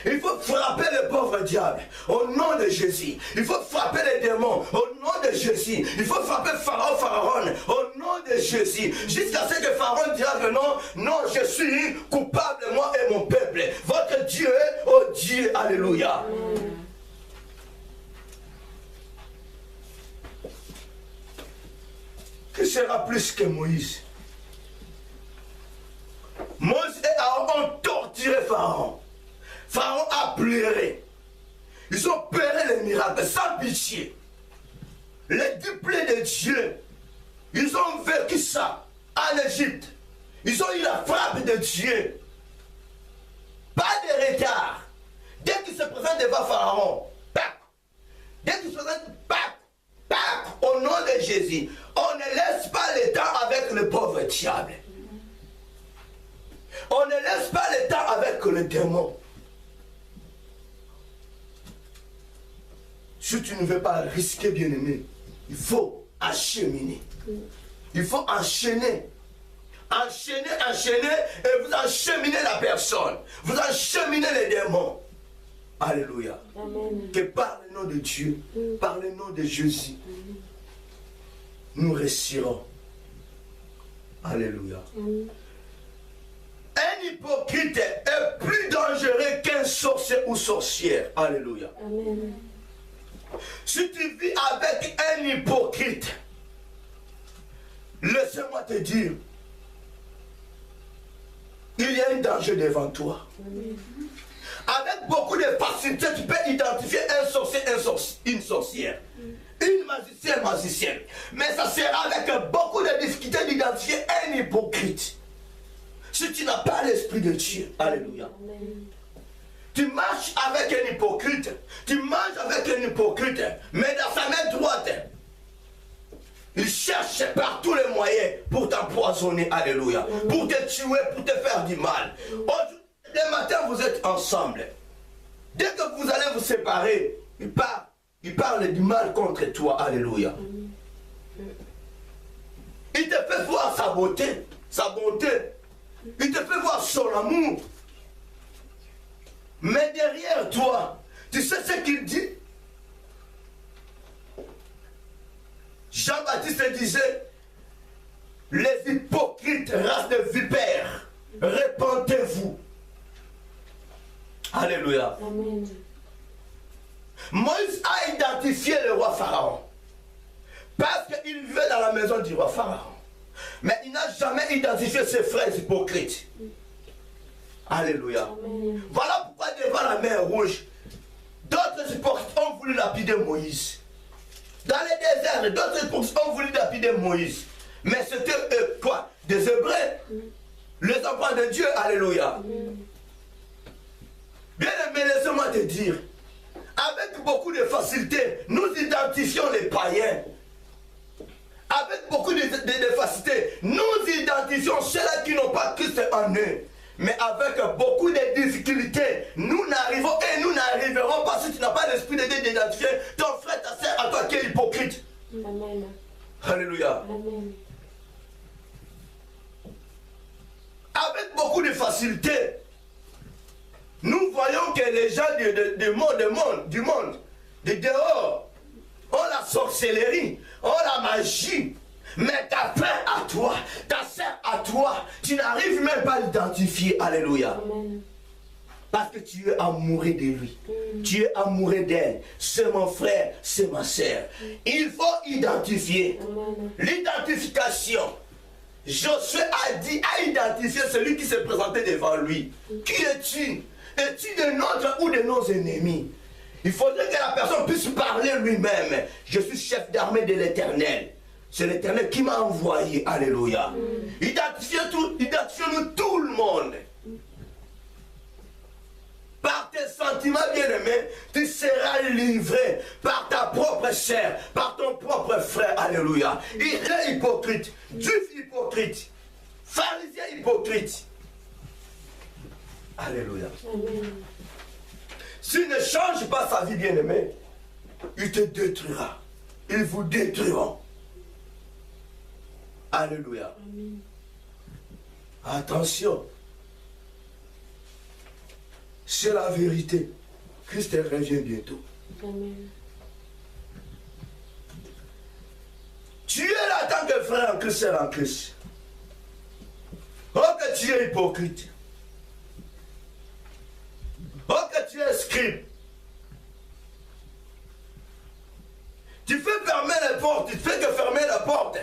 Il faut frapper le pauvre diable au nom de Jésus. Il faut frapper les démons au nom de Jésus. Il faut frapper Pharaon au nom de Jésus. Jusqu'à ce que Pharaon dira que non, non, je suis coupable, moi et mon peuple. Votre Dieu, oh Dieu, alléluia. Amen. Qui sera plus que Moïse? Moïse et Aaron ont torturé Pharaon. Pharaon a pleuré. Ils ont pleuré les miracles sans pitié. Les duplés de Dieu, ils ont vécu ça en Égypte. Ils ont eu la frappe de Dieu. Pas de retard. Dès qu'ils se présentent devant Pharaon, pac. Dès qu'ils se présentent, pac, pac, au nom de Jésus, on ne laisse pas le temps avec le pauvre diable. On ne laisse pas le temps avec le démon. Si tu ne veux pas risquer, bien-aimé, il faut acheminer. Il faut enchaîner. Enchaîner, enchaîner, et vous encheminez la personne. Vous encheminez les démons. Alléluia. Amen. Que par le nom de Dieu, par le nom de Jésus, nous réussirons. Alléluia. Amen. Un hypocrite est plus dangereux qu'un sorcier ou sorcière. Alléluia. Amen. Si tu vis avec un hypocrite, laisse-moi te dire, il y a un danger devant toi. Amen. Avec beaucoup de facilité, tu peux identifier un sorcier, une sorcière, une magicienne. Mais ça sera avec beaucoup de difficulté d'identifier un hypocrite. Si tu n'as pas l'esprit de Dieu, alléluia. Amen. Tu marches avec un hypocrite, tu manges avec un hypocrite, mais dans sa main droite, il cherche par tous les moyens pour t'empoisonner, alléluia, pour te tuer, pour te faire du mal. Aujourd'hui, le matin, vous êtes ensemble. Dès que vous allez vous séparer, il parle du mal contre toi, alléluia. Il te fait voir sa beauté, sa bonté. Il te fait voir son amour. Mais derrière toi, tu sais ce qu'il dit? Jean-Baptiste disait, les hypocrites, race de vipères, répentez-vous. Alléluia. Amen. Moïse a identifié le roi Pharaon. Parce qu'il vivait dans la maison du roi Pharaon. Mais il n'a jamais identifié ses frères hypocrites. Alléluia. Amen. Voilà pourquoi devant la mer Rouge, d'autres hypocrites ont voulu lapider Moïse. Dans les déserts, d'autres hypocrites ont voulu lapider Moïse. Mais c'était quoi? Des Hébreux. Les enfants de Dieu. Alléluia. Bien aimé, laisse-moi te dire, avec beaucoup de facilité, nous identifions les païens. Avec beaucoup de facilité, nous identifions ceux-là qui n'ont pas Christ en eux. Mais avec beaucoup de difficultés, nous n'arrivons et nous n'arriverons pas si tu n'as pas l'esprit de Dieu d'identifier ton frère, ta soeur, à toi qui est hypocrite. Amen. Alléluia. Amen. Avec beaucoup de facilité, nous voyons que les gens du monde, de dehors, ont la sorcellerie, ont la magie. Mais ta frère à toi, ta soeur à toi, tu n'arrives même pas à l'identifier. Alléluia. Amen. Parce que tu es amoureux de lui. Tu es amoureux d'elle. C'est mon frère, c'est ma soeur. Il faut identifier. Amen. L'identification. Josué a identifié celui qui s'est présenté devant lui. Qui es-tu? Es-tu de notre ou de nos ennemis? Il faudrait que la personne puisse parler lui-même. Je suis chef d'armée de l'Éternel. C'est l'Éternel qui m'a envoyé. Alléluia. Identifions-nous tout le monde. Par tes sentiments bien-aimés, tu seras livré par ta propre chair, par ton propre frère. Alléluia. Il est hypocrite, juif hypocrite, pharisien hypocrite. Alléluia. S'il ne change pas sa vie bien-aimée, il te détruira. Ils vous détruiront. Alléluia. Attention. C'est la vérité. Christ revient bientôt. Amen. Tu es là en tant que frère en Christ, sœur en Christ. Oh que tu es hypocrite. Oh que tu es scribe. Tu fais fermer les portes, tu fais que fermer la porte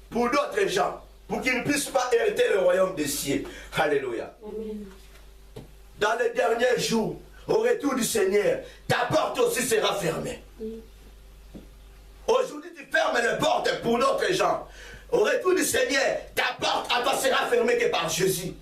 pour d'autres gens, pour qu'ils ne puissent pas hériter le royaume des cieux. Alléluia. Amen. Dans les derniers jours, au retour du Seigneur, ta porte aussi sera fermée. Aujourd'hui, tu fermes les portes pour d'autres gens. Au retour du Seigneur, ta porte à toi sera fermée que par Jésus.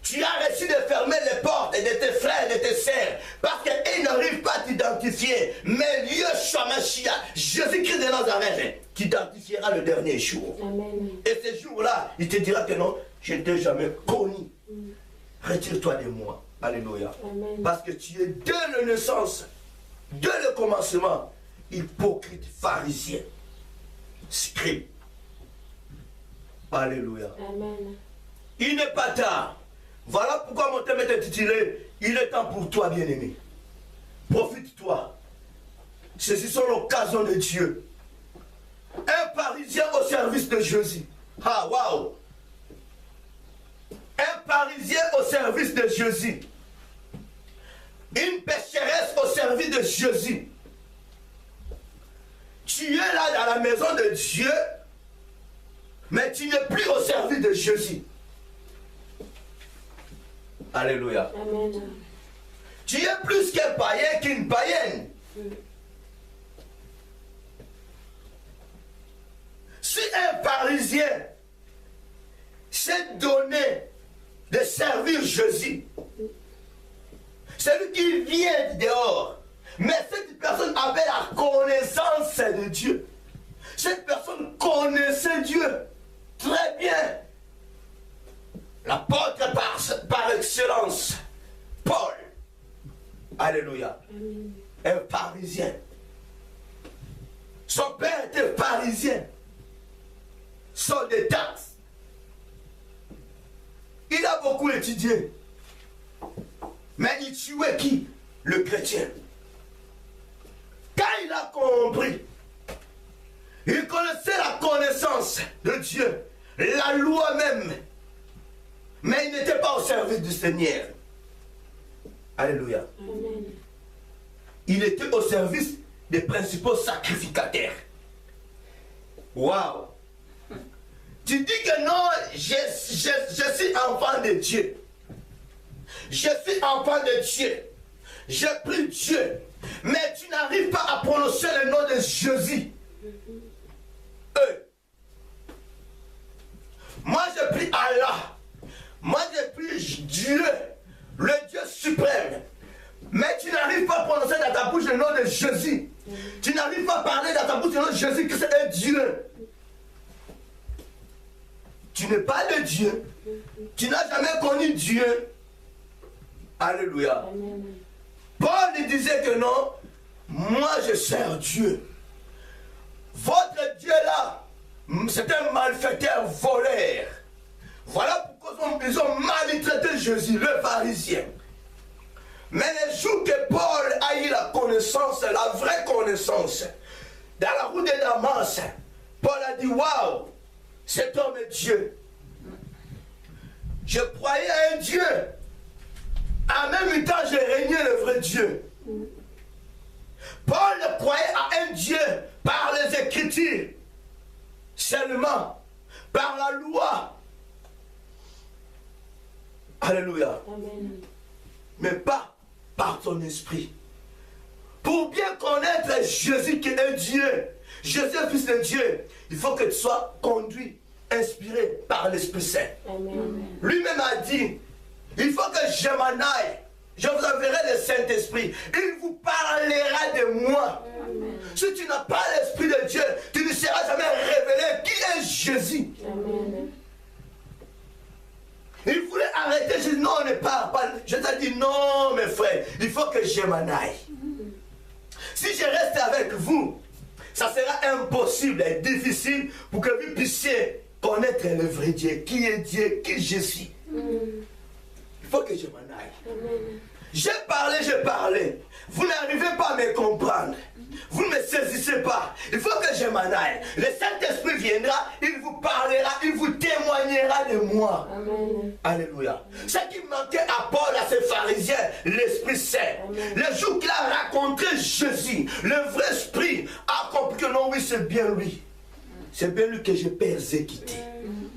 Tu as réussi de fermer les portes de tes frères et de tes sœurs parce qu'ils n'arrivent pas à t'identifier. Mais Yeshua Mashiach, Jésus-Christ de Nazareth, t'identifiera le dernier jour. Amen. Et ce jour-là, il te dira que non, je ne t'ai jamais connu. Retire-toi de moi. Alléluia. Amen. Parce que tu es dès la naissance, dès le commencement, hypocrite, pharisien, scribe. Alléluia. Amen. Il n'est pas tard. Voilà pourquoi mon thème est intitulé « Il est temps pour toi, bien-aimé. Profite-toi. Saisissons l'occasion de Dieu. Un Parisien au service de Jésus. Ah, waouh! Un Parisien au service de Jésus. Une pécheresse au service de Jésus. Tu es là dans la maison de Dieu, mais tu n'es plus au service de Jésus. Alléluia. Amen. Tu es plus qu'un païen qu'une païenne. Si un Parisien s'est donné de servir Jésus, c'est lui qui vient dehors. Mais cette personne avait la connaissance de Dieu. Cette personne connaissait Dieu très bien. L'apôtre par excellence, Paul. Alléluia. Amen. Un Parisien. Son père était parisien. Sol de taxes. Il a beaucoup étudié. Mais il tuait qui? Le chrétien. Quand il a compris, il connaissait la connaissance de Dieu, la loi même. Mais il n'était pas au service du Seigneur. Alléluia. Amen. Il était au service des principaux sacrificateurs. Waouh! Tu dis que non, je suis enfant de Dieu. Je suis enfant de Dieu. Je prie Dieu. Mais tu n'arrives pas à prononcer le nom de Jésus. Moi je prie Allah. Moi je prie Dieu, le Dieu suprême. Mais tu n'arrives pas à prononcer dans ta bouche le nom de Jésus. Tu n'arrives pas à parler dans ta bouche le nom de Jésus, que c'est un Dieu. Tu n'es pas de Dieu. Tu n'as jamais connu Dieu. Alléluia. Amen. Paul disait que non, moi je sers Dieu. Votre Dieu là, c'est un malfaiteur voleur. Voilà pourquoi ils ont maltraité Jésus, le pharisien. Mais le jour que Paul a eu la connaissance, la vraie connaissance, dans la route de Damas, Paul a dit, waouh, cet homme est Dieu. Je croyais à un Dieu. En même temps, j'ai régné le vrai Dieu. Paul croyait à un Dieu par les Écritures, seulement par la loi. Alléluia. Amen. Mais pas par par ton esprit. Pour bien connaître Jésus qui est Dieu, Jésus est Fils de Dieu, il faut que tu sois conduit, inspiré par l'Esprit Saint. Lui-même a dit, il faut que je m'en aille. Je vous enverrai le Saint-Esprit. Il vous parlera de moi. Amen. Si tu n'as pas l'Esprit de Dieu, tu ne seras jamais révélé qui est Jésus. Amen. Il voulait arrêter. Je dis non, ne pars pas. Je t'ai dit non, mes frères. Il faut que je m'en aille. Si je reste avec vous, ça sera impossible et difficile pour que vous puissiez connaître le vrai Dieu. Qui est Dieu, qui je suis. Il faut que je m'en aille. J'ai parlé. Vous n'arrivez pas à me comprendre. Vous ne me saisissez pas. Il faut que je m'en aille. Le Saint-Esprit viendra, il vous parlera, il vous témoignera de moi. Amen. Alléluia. Ce qui manquait à Paul, à ces pharisiens, l'Esprit Saint. Amen. Le jour qu'il a rencontré Jésus, le vrai Esprit a compris que non, oui, c'est bien lui. C'est bien lui que j'ai persécuté.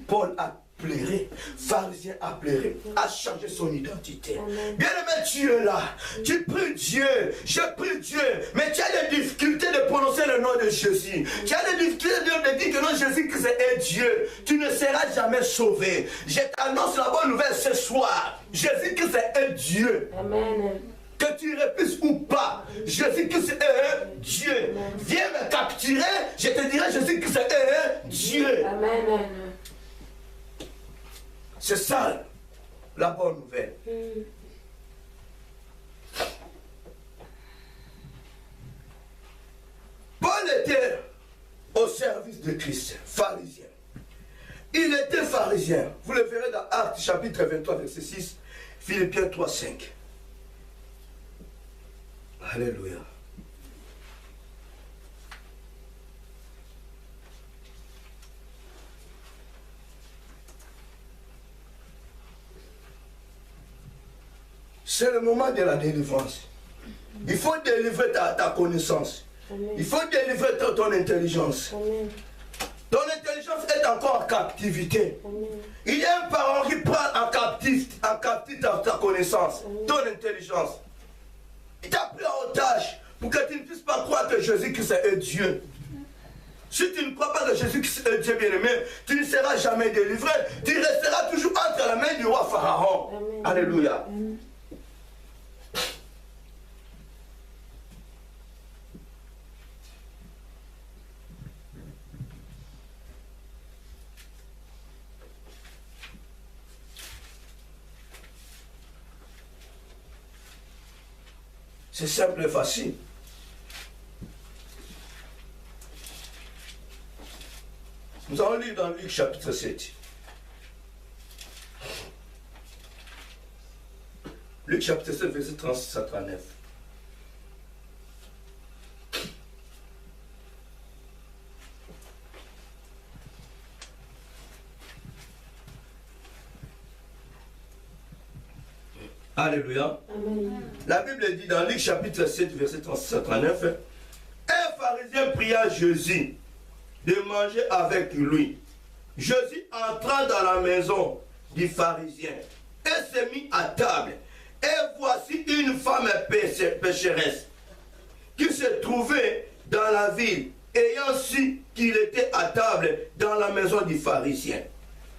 Paul a pleuré, pharisien a pleuré, a changé son identité. Bien-aimé, tu es là, tu pries Dieu, je prie Dieu, mais tu as des difficultés de prononcer le nom de Jésus. Tu as des difficultés de dire que non, Jésus-Christ est Dieu. Tu ne seras jamais sauvé. Je t'annonce la bonne nouvelle ce soir. Jésus-Christ est Dieu. Amen. Que tu refuses ou pas, Jésus-Christ est Dieu. Viens me capturer, je te dirai Jésus-Christ est Dieu. Amen. C'est ça la bonne nouvelle. Paul était au service de Christ, pharisien. Il était pharisien. Vous le verrez dans Actes chapitre 23, verset 6, Philippiens 3, 5. Alléluia. C'est le moment de la délivrance. Il faut délivrer ta connaissance. Amen. Il faut délivrer ton intelligence. Amen. Ton intelligence est encore en captivité. Amen. Il y a un parent qui prend en captif ta connaissance, Amen. Ton intelligence. Il t'a pris en otage pour que tu ne puisses pas croire que Jésus-Christ est Dieu. Si tu ne crois pas que Jésus-Christ est Dieu bien-aimé, tu ne seras jamais délivré. Tu resteras toujours entre la main du roi Pharaon. Amen. Alléluia. Amen. C'est simple et facile. Nous allons lire dans Luc chapitre 7. Luc chapitre 7, verset 36 à 39. Alléluia. Amen. La Bible dit dans Luc chapitre 7, verset 36 à 39, un pharisien pria Jésus de manger avec lui. Jésus entra dans la maison du pharisien et se mit à table. Et voici une femme pécheresse qui se trouvait dans la ville, ayant su qu'il était à table dans la maison du pharisien,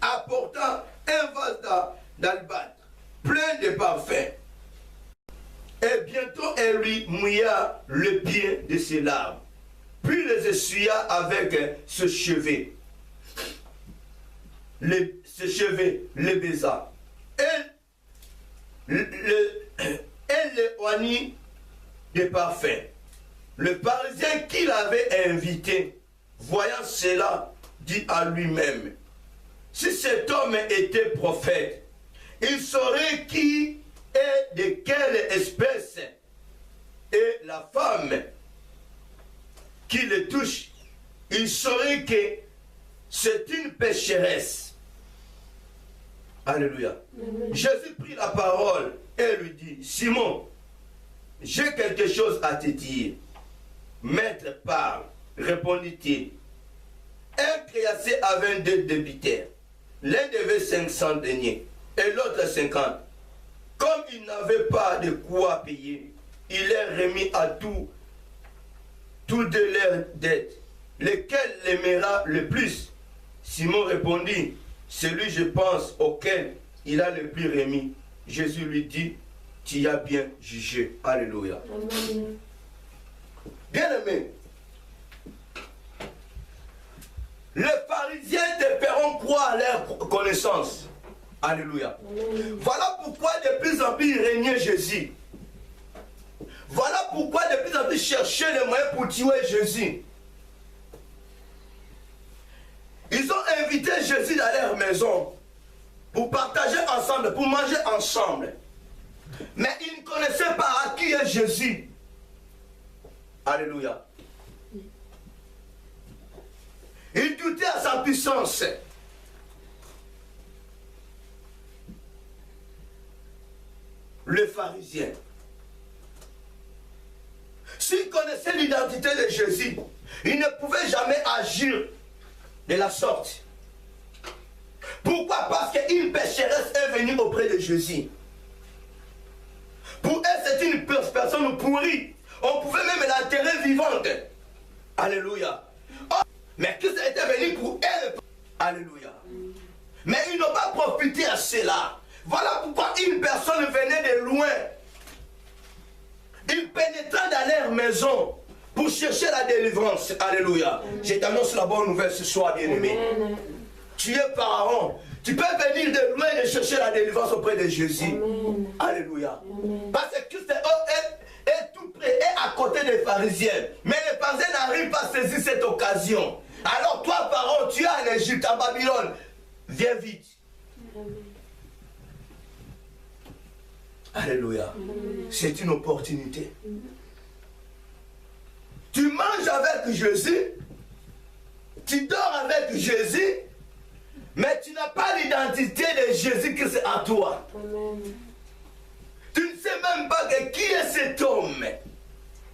apportant un vase d'albâtre plein de parfums. Et bientôt elle lui mouilla le pied de ses larmes, puis les essuya avec ce chevet. Ce chevet le baisa. Elle le oignit de parfums. Le pharisien qui l'avait invité, voyant cela, dit à lui-même, si cet homme était prophète, il saurait qui est de quelle espèce est la femme qui le touche. Il saurait que c'est une pécheresse. Alléluia. Amen. Jésus prit la parole et lui dit, Simon, j'ai quelque chose à te dire. Maître, parle, répondit-il. Un créancier avait 2 débiteurs. L'un devait 500 deniers et l'autre 50. Comme il n'avait pas de quoi payer, il est remis à tous de leurs dettes. Lequel l'aimera le plus? Simon répondit, celui, je pense, auquel il a le plus remis. Jésus lui dit, tu as bien jugé. Alléluia. Amen. Bien-aimé, les pharisiens te feront croire à leur connaissance. Alléluia. Amen. Voilà pourquoi de plus en plus il régnait Jésus. Voilà pourquoi de plus en plus cherchaient les moyens pour tuer Jésus. Ils ont invité Jésus dans leur maison pour partager ensemble, pour manger ensemble. Mais ils ne connaissaient pas qui est Jésus. Alléluia. Ils doutaient à sa puissance. Le pharisien, s'il connaissait l'identité de Jésus, il ne pouvait jamais agir de la sorte. Pourquoi? Parce qu'une pécheresse est venue auprès de Jésus. Pour elle, c'est une personne pourrie. On pouvait même l'enterrer vivante. Alléluia. Oh, mais Christ était venu pour elle. Alléluia. Mais ils n'ont pas profité à cela. Voilà pourquoi une personne venait de loin. Il pénétra dans leur maison pour chercher la délivrance. Alléluia. Je t'annonce la bonne nouvelle ce soir, bien-aimé. Tu es Pharaon. Tu peux venir de loin et chercher la délivrance auprès de Jésus. Amen. Alléluia. Amen. Parce que Christ est tout près, est à côté des pharisiens. Mais les pharisiens n'arrivent pas à saisir cette occasion. Alors toi, Pharaon, tu es en Égypte, à Babylone. Viens vite. Amen. Alléluia. C'est une opportunité. Tu manges avec Jésus, tu dors avec Jésus, mais tu n'as pas l'identité de Jésus qui c'est à toi. Amen. Tu ne sais même pas de qui est cet homme.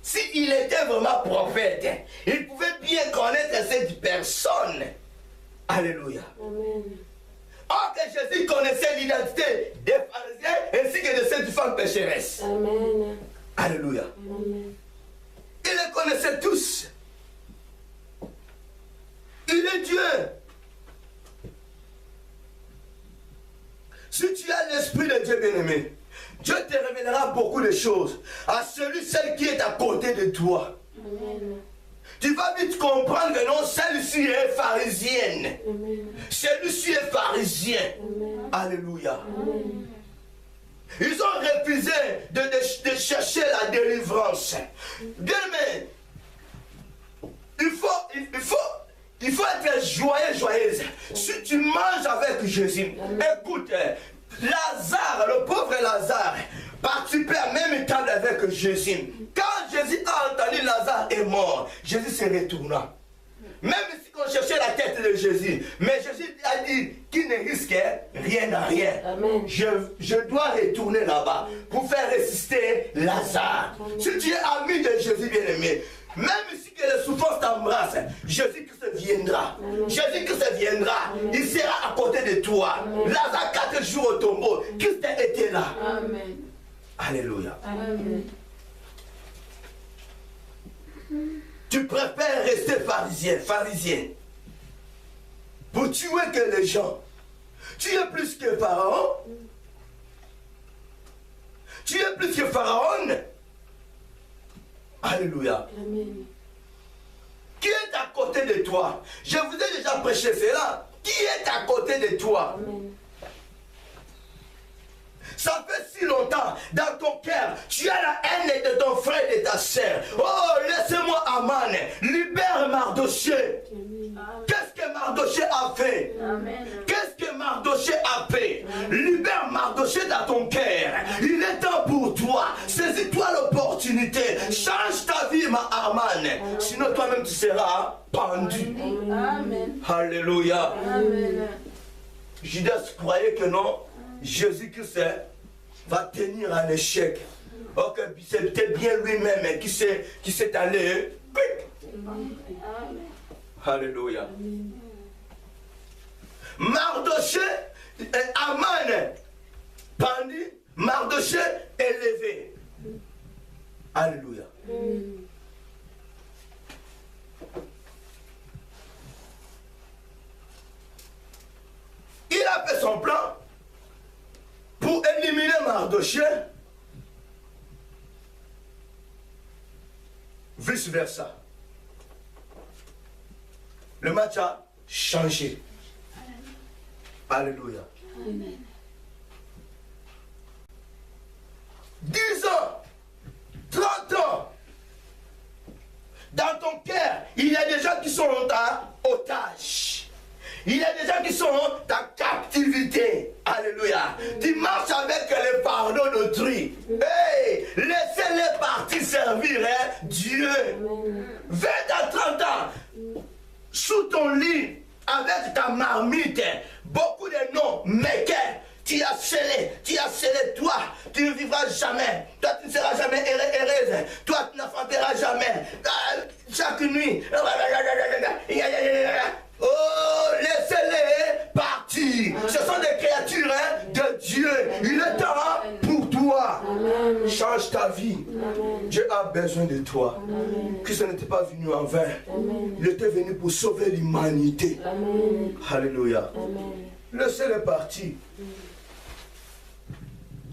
S'il était vraiment prophète, il pouvait bien connaître cette personne. Alléluia. Amen. Or que Jésus connaissait l'identité des pharisiens ainsi que de cette femme pécheresse. Amen. Alléluia. Amen. Il les connaissait tous. Il est Dieu. Si tu as l'esprit de Dieu bien-aimé, Dieu te révélera beaucoup de choses à celle qui est à côté de toi. Amen. Tu vas vite comprendre que non, celle-ci est pharisienne. Amen. Celui-ci est pharisien. Amen. Alléluia. Amen. Ils ont refusé de chercher la délivrance. Bien, mais il faut être joyeuse. Si tu manges avec Jésus, écoute, Lazare, le pauvre Lazare, participait à même table avec Jésus. Quand Jésus a entendu Lazare est mort, Jésus se retourna. Même si on cherchait la tête de Jésus, mais Jésus a dit qu'il ne risquait rien à rien. Amen. Je dois retourner là-bas pour faire résister Lazare. Si tu es ami de Jésus bien-aimé, même si que les souffrances t'embrassent, Jésus-Christ viendra. Jésus-Christ viendra. Il sera à côté de toi. Lazare 4 jours au tombeau. Christ était là. Amen. Alléluia. Amen. Tu préfères rester pharisien pour tuer que les gens. Tu es plus que Pharaon. Tu es plus que Pharaon. Alléluia. Amen. Qui est à côté de toi? Je vous ai déjà prêché cela. Qui est à côté de toi? Amen. Ça fait si longtemps dans ton cœur, tu as la haine de ton frère et de ta sœur. Oh, laissez-moi Aman, libère Mardoché. Amen. Qu'est-ce que Mardoché a fait? Amen. Qu'est-ce que Mardoché a fait? Libère Mardoché dans ton cœur. Il est temps pour toi. Saisis-toi l'opportunité. Change ta vie, ma Aman. Sinon, toi-même, tu seras pendu. Amen. Alléluia. Amen. Judas croyait que non, Jésus-Christ va tenir un échec. Or que c'est peut-être bien lui-même qui s'est allé. Amen. Alléluia. Mardoché, Aman, pendu, Mardoché Alléluia. Il a fait son plan pour éliminer Mardochée, vice versa. Le match a changé. Alléluia. Amen. 10 ans, 30 ans, dans ton cœur, il y a des gens qui sont en ta otage. Il y a des gens qui sont en ta captivité. Alléluia. Tu marches avec les pardons d'autrui. Hey, laissez-les partir servir Dieu. 20 à 30 ans, sous ton lit, avec ta marmite, beaucoup de noms, mais tu as scellé, toi, tu ne vivras jamais, toi tu ne seras jamais heureuse, toi tu n'enfanteras jamais, chaque nuit, oh, laissez-les partir, ce sont des créatures de Dieu, il est temps pour toi, change ta vie, Dieu a besoin de toi, Christ n'était pas venu en vain, il était venu pour sauver l'humanité, alléluia, laissez-les partir.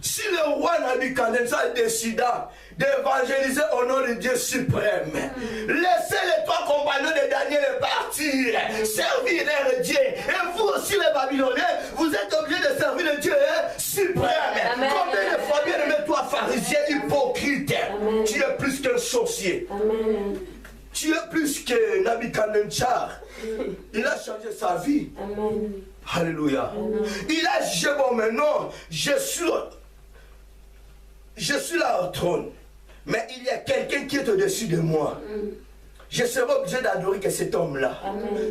Si le roi Nabuchodonosor décida d'évangéliser au nom de Dieu suprême, laissez les 3 compagnons de Daniel partir, servir leur Dieu. Et vous aussi les Babyloniens, vous êtes obligés de servir le Dieu suprême. Amen. Combien de fois, bien aimé, toi, pharisien hypocrite, Amen. tu es plus qu'un sorcier. Amen. Tu es plus que Nabuchodonosor. Il a changé sa vie. Amen. Alléluia. Il a jugé, bon, maintenant, je suis là au trône, mais il y a quelqu'un qui est au-dessus de moi. Je serai obligé d'adorer que cet homme-là,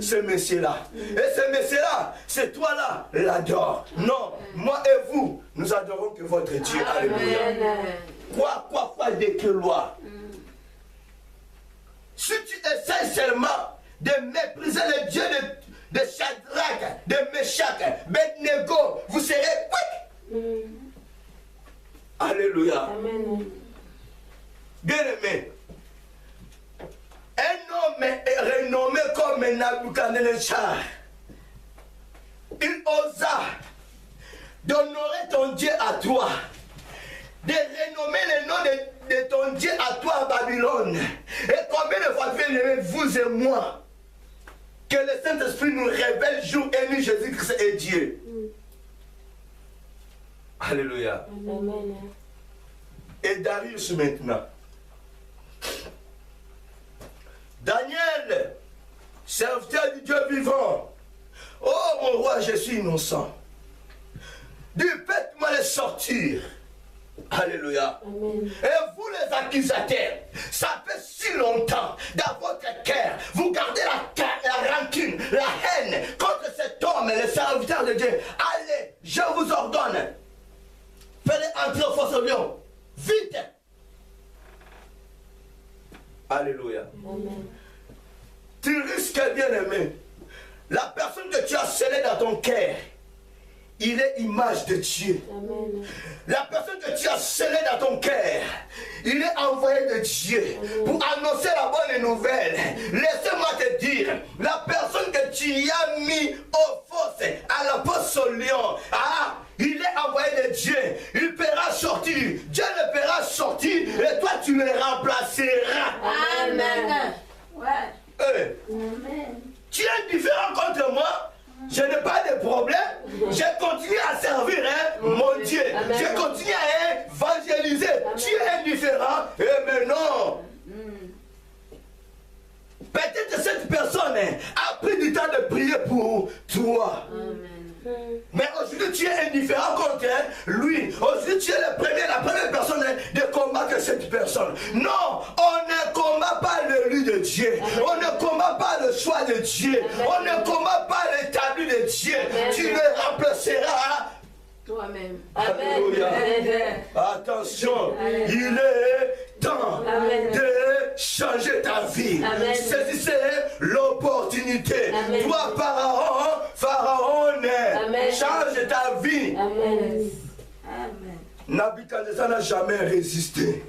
ce monsieur-là. Et ce monsieur-là, c'est toi là, l'adore. Non, moi et vous, nous adorons que votre Dieu. Alléluia. Quoi de loi. Si tu essaies seulement de mépriser le Dieu de Shadrach, de Meshach, Abednego, vous serez quick. Alléluia. Amen. Bien-aimé, un homme est renommé comme Nabuchodonosor. Il osa d'honorer ton Dieu à toi, de renommer le nom de ton Dieu à toi à Babylone. Et combien de fois, bien-aimé, vous et moi, que le Saint-Esprit nous révèle jour et nuit Jésus-Christ est Dieu. Alléluia. Amen. Et Darius maintenant. Daniel, serviteur du Dieu vivant. Oh mon roi, je suis innocent. Dis, faites-moi les sortir. Alléluia. Amen. Et vous les accusateurs, ça fait si longtemps dans votre cœur, vous gardez la rancune, la haine contre cet homme, le serviteur de Dieu. Allez, je vous ordonne. Faites-les entrer au fosse au lion. Vite. Alléluia. Amen. Tu risques, bien aimé, la personne que tu as scellée dans ton cœur, il est image de Dieu. Amen. La personne que tu as scellée dans ton cœur, il est envoyé de Dieu pour annoncer la bonne nouvelle. Laissez-moi te dire, la personne que tu as mis au fosse, à la fosse au lion, il est envoyé de Dieu. Il paiera sortir. Dieu le paiera sortir et toi tu le remplaceras. Amen. Ouais. Hey, Amen. tu es différent contre moi. Je n'ai pas de problème. Je continue à servir mon Dieu. Amen. Je continue à évangéliser. Tu es indifférent. Et maintenant, peut-être que cette personne a pris du temps de prier pour toi. Amen. Mais aujourd'hui, tu es indifférent contre lui. Aujourd'hui, tu es la première personne de combattre cette personne. Non, on ne combat pas l'élu de Dieu. On ne combat pas le choix de Dieu. On ne combat pas l'établi de Dieu. Tu le remplaceras. Toi-même. Alléluia. Amen. Attention, il est temps Amen. de changer ta vie. Amen. Saisissez l'opportunité. Amen. Toi, Pharaon, Amen. change ta vie. Amen. Amen. Nabuchodonosor n'a jamais résisté.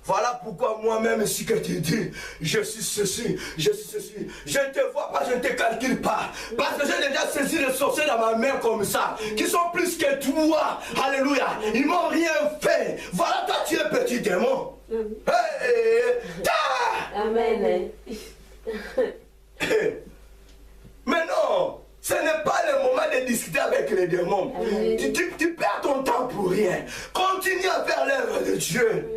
Voilà pourquoi moi-même, si que tu dis, je suis ceci, je suis ceci. Je ne te vois pas, je ne te calcule pas. Parce que j'ai déjà saisi les sorciers dans ma main comme ça, qui sont plus que toi. Alléluia. Ils m'ont rien fait. Voilà, toi, tu es petit démon. Hey, Amen. mais non, ce n'est pas le moment de discuter avec les démons. Tu perds ton temps pour rien. Continue à faire l'œuvre de Dieu.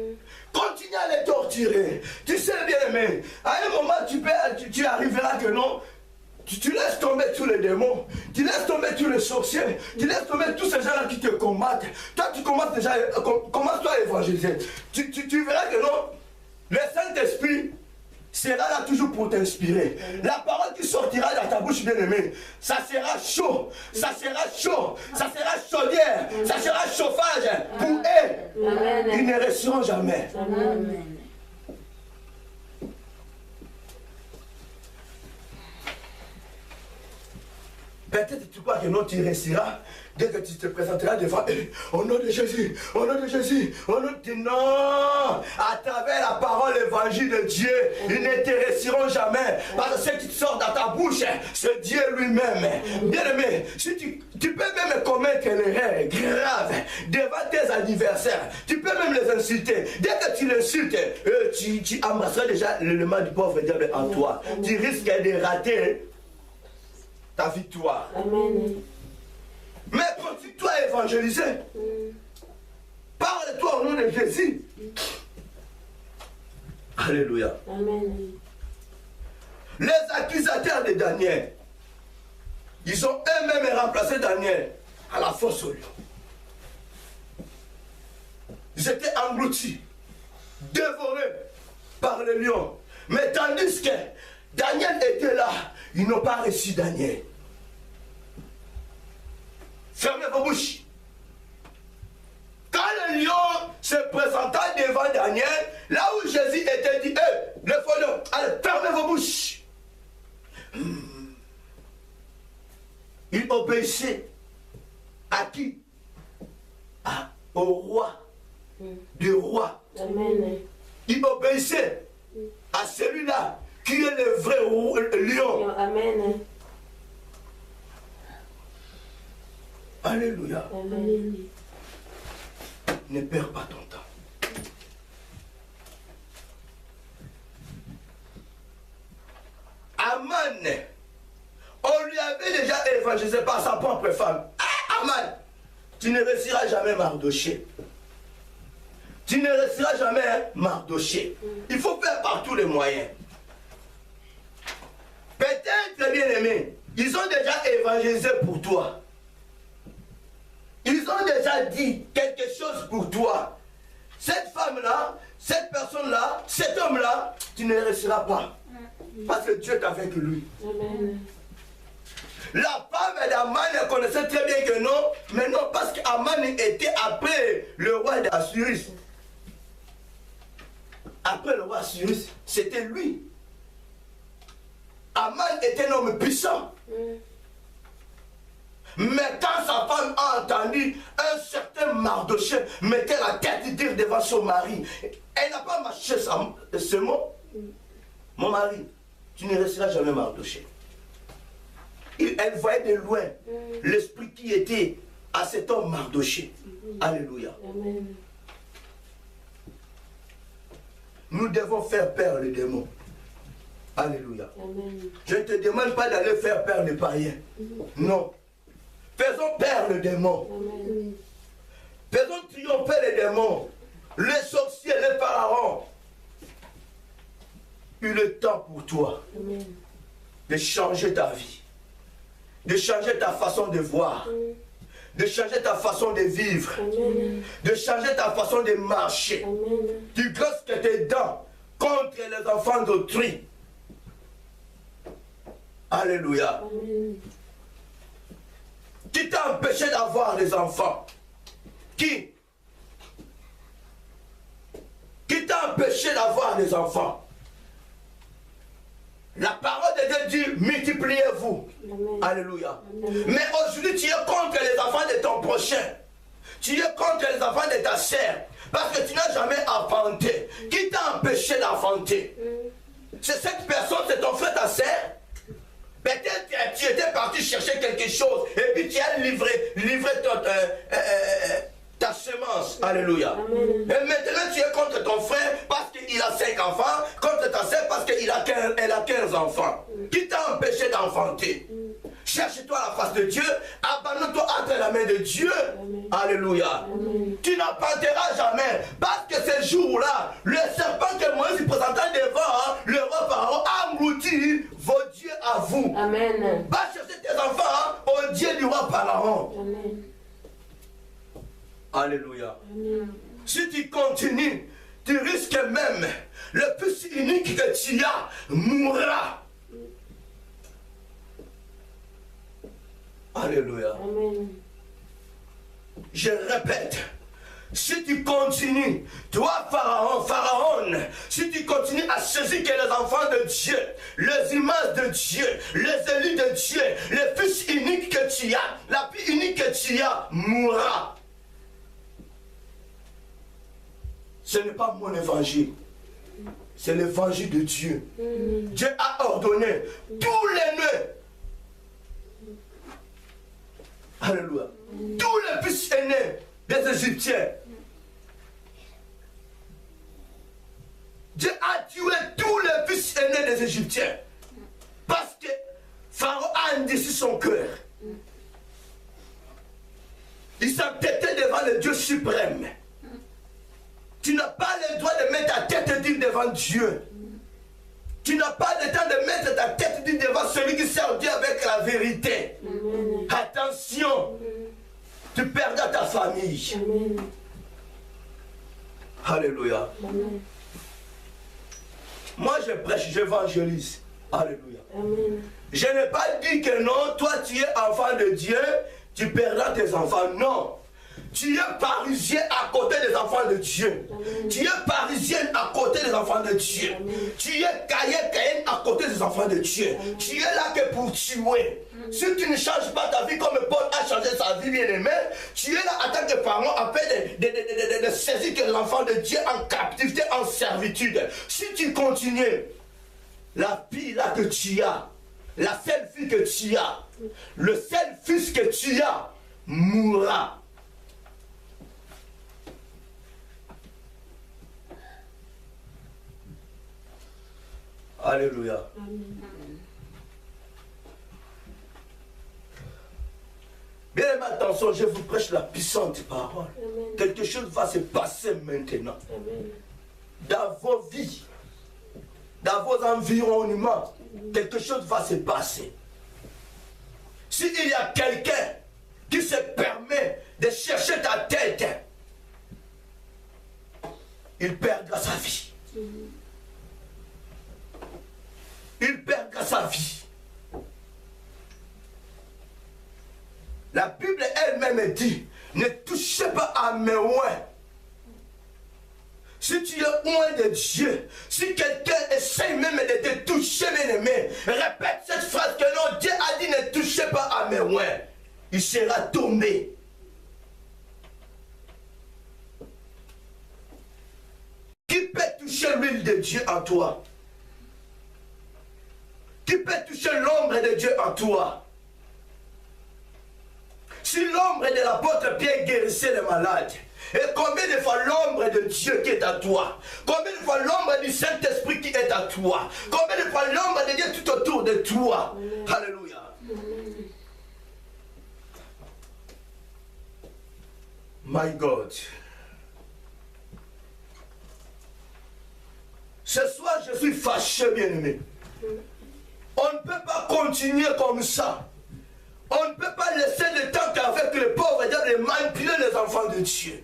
Continue à les torturer. Tu sais bien aimé, à un moment tu arriveras que non. Tu laisses tomber tous les démons, tu laisses tomber tous les sorciers, tu laisses tomber tous ces gens-là qui te combattent. Toi, tu commences déjà, commence-toi à évangéliser. Tu verras que non, le Saint-Esprit sera là toujours pour t'inspirer. La parole qui sortira de ta bouche, bien-aimée, ça sera chaud, ça sera chaud, ça sera chaudière, ça sera chauffage pour eux. Amen. Ils ne resteront jamais. Amen. Peut-être tu crois que non, tu réussiras dès que tu te présenteras devant eux. Au nom de Jésus, au nom de Jésus, au nom de... Non! À travers la parole, l'évangile de Dieu, ils ne te réussiront jamais. Parce que ce qui sort dans ta bouche, c'est Dieu lui-même. Bien aimé, si tu peux même commettre l'erreur grave devant tes adversaires. Tu peux même les insulter. Dès que tu l'insultes, tu embrasseras déjà l'élément du pauvre diable en toi. Tu risques de rater ta victoire. Amen. Mais continue-toi à évangéliser. Parle-toi au nom de Jésus. Alléluia. Amen. Les accusateurs de Daniel, ils ont eux-mêmes remplacé Daniel à la fosse au lion. Ils étaient engloutis, dévorés par le lion. Mais tandis que Daniel était là, ils n'ont pas reçu Daniel. Fermez vos bouches. Quand le lion se présenta devant Daniel, là où Jésus était dit, le faux lion, allez, fermez vos bouches. Il obéissait à qui? Au roi. Du roi. Amen. Il obéissait à celui-là qui est le vrai lion. Amen. Alléluia. Amen. Ne perds pas ton temps. Aman, on lui avait déjà évangélisé par sa propre femme. Aman, tu ne réussiras jamais Mardoché. Tu ne réussiras jamais Mardoché. Il faut faire par tous les moyens. Peut-être, bien aimé, ils ont déjà évangélisé pour toi. Ils ont déjà dit quelque chose pour toi. Cette femme-là, cette personne-là, cet homme-là, tu ne réussiras pas. Parce que Dieu est avec lui. Amen. La femme d'Aman connaissait très bien que non, mais non, parce qu'Aman était après le roi d'Assyrus. Après le roi d'Assyrus, c'était lui. Aman était un homme puissant. Mais quand sa femme a entendu un certain Mardoché mettait la tête dire devant son mari, elle n'a pas marché ce mot. Mon mari, tu ne resteras jamais Mardoché. Elle voyait de loin l'esprit qui était à cet homme Mardoché. Alléluia. Amen. Nous devons faire peur les démons. Alléluia. Amen. Je ne te demande pas d'aller faire peur les païens. Non. Faisons peur les démons. Amen. Faisons triompher les démons. Les sorciers, les pharaons. Il est temps pour toi Amen. de changer ta vie. De changer ta façon de voir. De changer ta façon de vivre. Amen. De changer ta façon de marcher. Amen. Tu grosses tes dents contre les enfants d'autrui. Alléluia. Amen. Qui t'a empêché d'avoir des enfants? Qui t'a empêché d'avoir des enfants? La parole de Dieu dit multipliez-vous. Amen. Alléluia. Amen. Mais aujourd'hui, tu es contre les enfants de ton prochain. Tu es contre les enfants de ta sœur. parce que tu n'as jamais enfanté. Qui t'a empêché d'enfanter? C'est cette personne, c'est ton frère, ta sœur. Peut-être que tu étais parti chercher quelque chose et puis tu as livré ta semence. Alléluia. Amen. Et maintenant tu es contre ton frère parce qu'il a 5 enfants, contre ta sœur parce qu'elle a 15 enfants. Qui t'a empêché d'enfanter? Cherche-toi la face de Dieu, abandonne-toi entre la main de Dieu. Amen. Alléluia. Amen. Tu n'enfanteras jamais. Parce que ce jour-là, le serpent que Moïse présenta devant le roi Pharaon a englouti vos dieux à vous. Amen. Va chercher tes enfants au Dieu du roi Pharaon. Amen. Alléluia. Amen. Si tu continues, tu risques même le fils unique que tu as mourra. Alléluia. Amen. Je répète, si tu continues, toi Pharaon, si tu continues à saisir que les enfants de Dieu, les images de Dieu, les élus de Dieu, le fils unique que tu as, la fille unique que tu as, mourra. Ce n'est pas mon évangile, c'est l'évangile de Dieu. Dieu a ordonné tous les nœuds. Alléluia. Tous les fils aînés des Égyptiens. Dieu a tué tous les fils aînés des Égyptiens. Parce que Pharaon a endurci son cœur. Il s'entêtait devant le Dieu suprême. Tu n'as pas le droit de mettre ta tête dure devant Dieu. Tu n'as pas le temps de mettre ta tête dure devant celui qui sert Dieu avec la vérité. Amen. Attention, tu perdras ta famille. Amen. Alléluia. Amen. Moi je prêche, j'évangélise. Alléluia. Amen. Je n'ai pas dit que non, toi tu es enfant de Dieu, tu perdras tes enfants. Non. Tu es parisien à côté des enfants de Dieu. Amen. Tu es parisienne à côté des enfants de Dieu. Amen. Tu es Cayenne à côté des enfants de Dieu. Amen. Tu es là que pour tuer. Si tu ne changes pas ta vie comme Paul a changé sa vie, bien-aimé, tu es là en tant que parent afin de saisir que l'enfant de Dieu en captivité, en servitude. Si tu continues, la fille là que tu as, la seule fille que tu as, le seul fils que tu as, mourra. Alléluia. Amen. Bien, attention, je vous prêche la puissante parole. Amen. Quelque chose va se passer maintenant. Amen. Dans vos vies, dans vos environnements, quelque chose va se passer. S'il y a quelqu'un qui se permet de chercher ta tête, il perdra sa vie. Il perdra sa vie. La Bible elle-même dit, ne touchez pas à mes oins. Si tu es loin de Dieu, si quelqu'un essaie même de te toucher, bien aimé, répète cette phrase que non, Dieu a dit, ne touchez pas à mes oins. Il sera tombé. Qui peut toucher l'huile de Dieu en toi? Qui peut toucher l'ombre de Dieu en toi? Si l'ombre de l'apôtre Pierre guérissait les malades, et combien de fois l'ombre de Dieu qui est à toi? Combien de fois l'ombre du Saint-Esprit qui est à toi? Combien de fois l'ombre de Dieu tout autour de toi? Amen. Alléluia. Amen. My God. Ce soir, je suis fâché, bien-aimé. On ne peut pas continuer comme ça. On ne peut pas laisser le temps qu'avec les pauvres de manipuler les enfants de Dieu.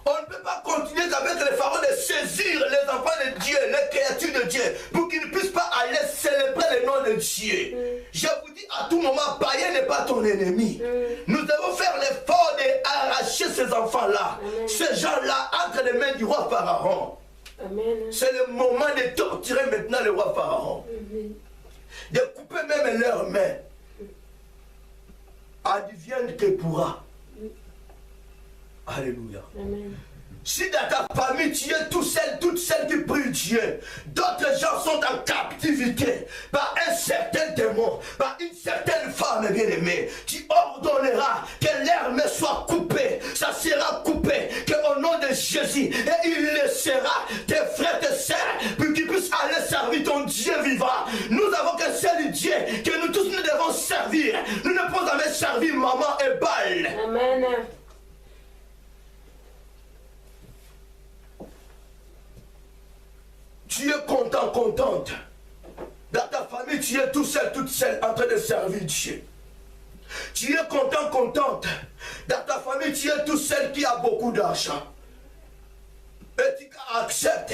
On ne peut pas continuer avec les pharaons de saisir les enfants de Dieu, les créatures de Dieu, pour qu'ils ne puissent pas aller célébrer le nom de Dieu. Je vous dis à tout moment, païen n'est pas ton ennemi. Nous devons faire l'effort d'arracher ces enfants-là, ces gens-là, entre les mains du roi Pharaon. C'est le moment de torturer maintenant le roi Pharaon. De couper même leurs mains. Advienne que pourra. Alléluia. Amen. Si dans ta famille tu es tout seul, toute seule qui prie Dieu, d'autres gens sont en captivité par un certain démon, par une certaine femme bien-aimée, tu ordonneras que l'herbe soit coupée, ça sera coupé, qu'au nom de Jésus, et il laissera tes frères, tes sœurs, pour qu'ils puissent aller servir ton Dieu vivant. Nous avons qu'un seul Dieu que nous tous nous devons servir. Nous ne pouvons jamais servir maman et Baal. Amen. Tu es content, contente. Dans ta famille, tu es tout seul, toute seule en train de servir Dieu. Tu es content, contente. Dans ta famille, tu es tout seul qui a beaucoup d'argent. Et tu acceptes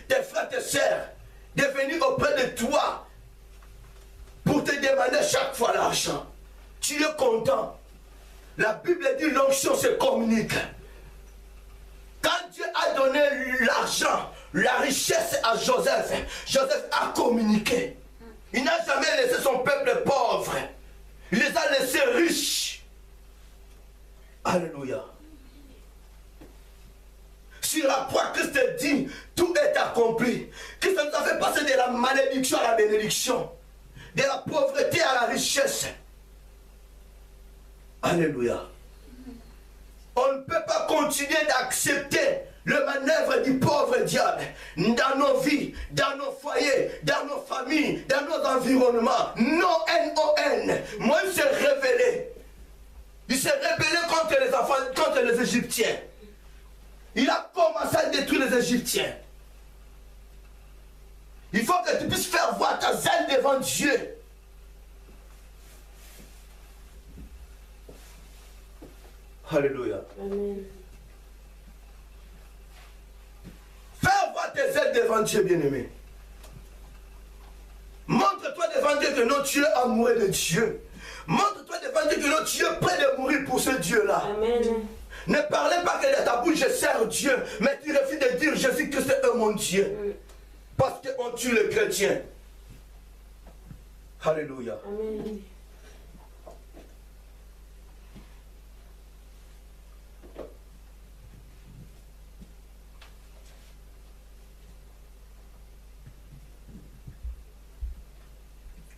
tes frères, tes sœurs de venir auprès de toi pour te demander chaque fois l'argent. Tu es content. La Bible dit l'onction se communique. Quand Dieu a donné l'argent, la richesse à Joseph, Joseph a communiqué. Il n'a jamais laissé son peuple pauvre. Il les a laissés riches. Alléluia. Sur la croix, Christ dit, tout est accompli. Christ nous a fait passer de la malédiction à la bénédiction, de la pauvreté à la richesse. Alléluia. On ne peut pas continuer d'accepter le manœuvre du pauvre diable dans nos vies, dans nos foyers, dans nos familles, dans nos environnements. Non, N-O-N. Moi, il s'est révélé. Il s'est rebellé contre les enfants, contre les Égyptiens. Il a commencé à détruire les Égyptiens. Il faut que tu puisses faire voir ta zèle devant Dieu. Alléluia. Amen. Fais voir tes ailes devant Dieu, bien-aimé. Montre-toi devant Dieu que non, tu es amoureux de Dieu. Montre-toi devant Dieu que non, tu es prêt de mourir pour ce Dieu-là. Amen. Ne parlez pas que de ta bouche, je sers Dieu, mais tu refuses de dire Jésus-Christ est mon Dieu. Parce qu'on tue les chrétiens. Alléluia. Amen.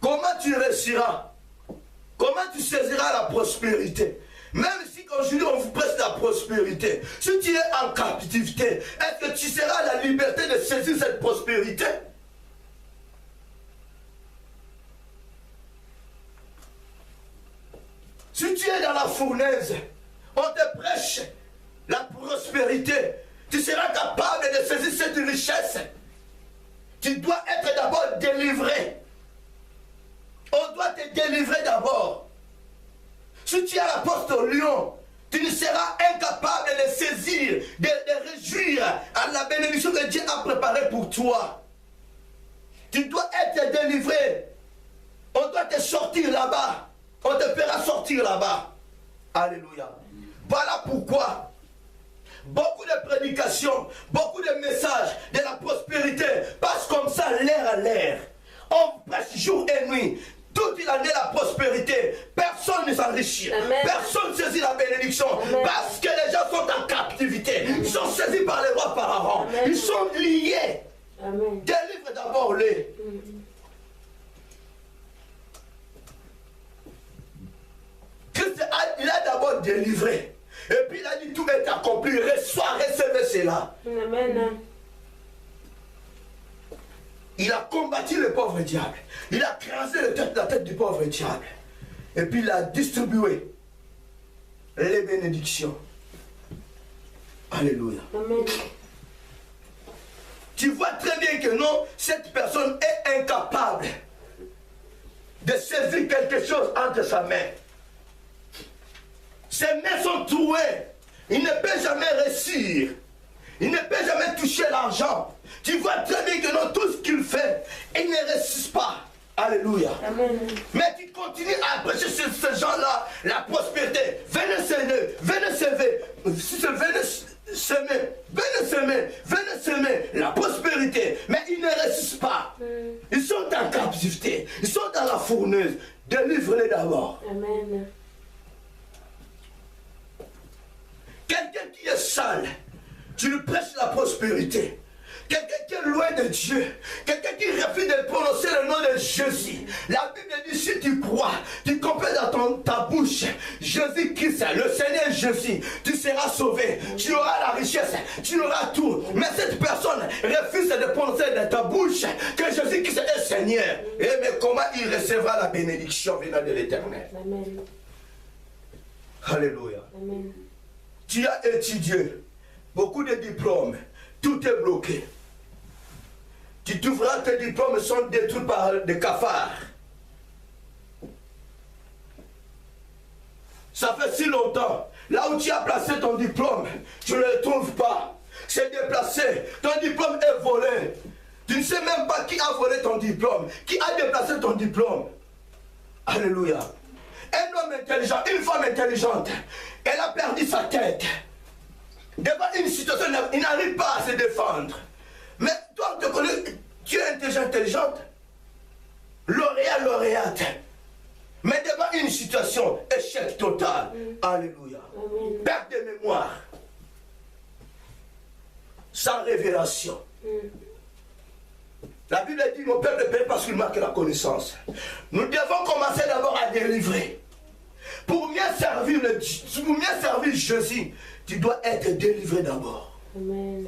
Comment tu réussiras? Comment tu saisiras la prospérité? Même si aujourd'hui on vous presse la prospérité, si tu es en captivité, est-ce que tu seras la liberté de saisir cette prospérité? Si tu es dans la fournaise, on te prêche la prospérité, tu seras capable de saisir cette richesse. Tu dois être d'abord délivré. On doit te délivrer d'abord. Si tu es à la porte au lion, tu ne seras incapable de saisir, de réjouir à la bénédiction que Dieu a préparée pour toi. Tu dois être délivré. On doit te sortir là-bas. On te fera sortir là-bas. Alléluia. Voilà pourquoi beaucoup de prédications, beaucoup de messages de la prospérité passent comme ça l'air à l'air. On prêche jour et nuit. Toute l'année la prospérité. Personne ne s'enrichit. Personne ne saisit la bénédiction. Amen. Parce que les gens sont en captivité. Amen. Ils sont saisis par les rois pharaons. Ils sont liés. Amen. Délivre d'abord les. Christ il a d'abord délivré. Et puis il a dit tout est accompli. Reçois, recevez cela. Amen. Il a combattu le pauvre diable. Il a crasé la tête du pauvre diable. Et puis il a distribué les bénédictions. Alléluia. Amen. Tu vois très bien que non, cette personne est incapable de saisir quelque chose entre sa main. Ses mains sont trouées. Il ne peut jamais réussir. Il ne peut jamais toucher l'argent. Tu vois très bien que non, tout ce qu'il fait, il ne réussit pas. Alléluia. Amen. Mais tu continues à prêcher sur ces gens-là la prospérité. Venez s'aider, venez s'aider. Venez semer, venez semer, venez semer la prospérité. Mais ils ne réussissent pas. Ils sont en captivité. Ils sont dans la fournaise. Délivre-les d'abord. Amen. Quelqu'un qui est sale, Tu lui prêches la prospérité. Quelqu'un qui est loin de Dieu, quelqu'un qui refuse de prononcer le nom de Jésus. La Bible dit, si tu crois, tu comprends dans ta bouche, Jésus-Christ, le Seigneur Jésus, tu seras sauvé, tu auras la richesse, tu auras tout. Mais cette personne refuse de prononcer dans ta bouche que Jésus-Christ est Seigneur. Et mais comment il recevra la bénédiction venant de l'Éternel? Amen. Alléluia. Amen. Tu as étudié beaucoup de diplômes, tout est bloqué. Tu trouveras que tes diplômes sont détruits par des cafards. Ça fait si longtemps. Là où tu as placé ton diplôme, tu ne le trouves pas. C'est déplacé. Ton diplôme est volé. Tu ne sais même pas qui a volé ton diplôme, qui a déplacé ton diplôme. Alléluia. Un homme intelligent, une femme intelligente, elle a perdu sa tête. Devant une situation, il n'arrive pas à se défendre. Mais toi, tu connais, tu es intelligente, lauréate. Mais devant une situation, échec total. Alléluia. Perte de mémoire. Sans révélation. La Bible dit, mon peuple périt parce qu'il manque la connaissance. Nous devons commencer d'abord à délivrer. Pour mieux servir Jésus, tu dois être délivré d'abord. Amen.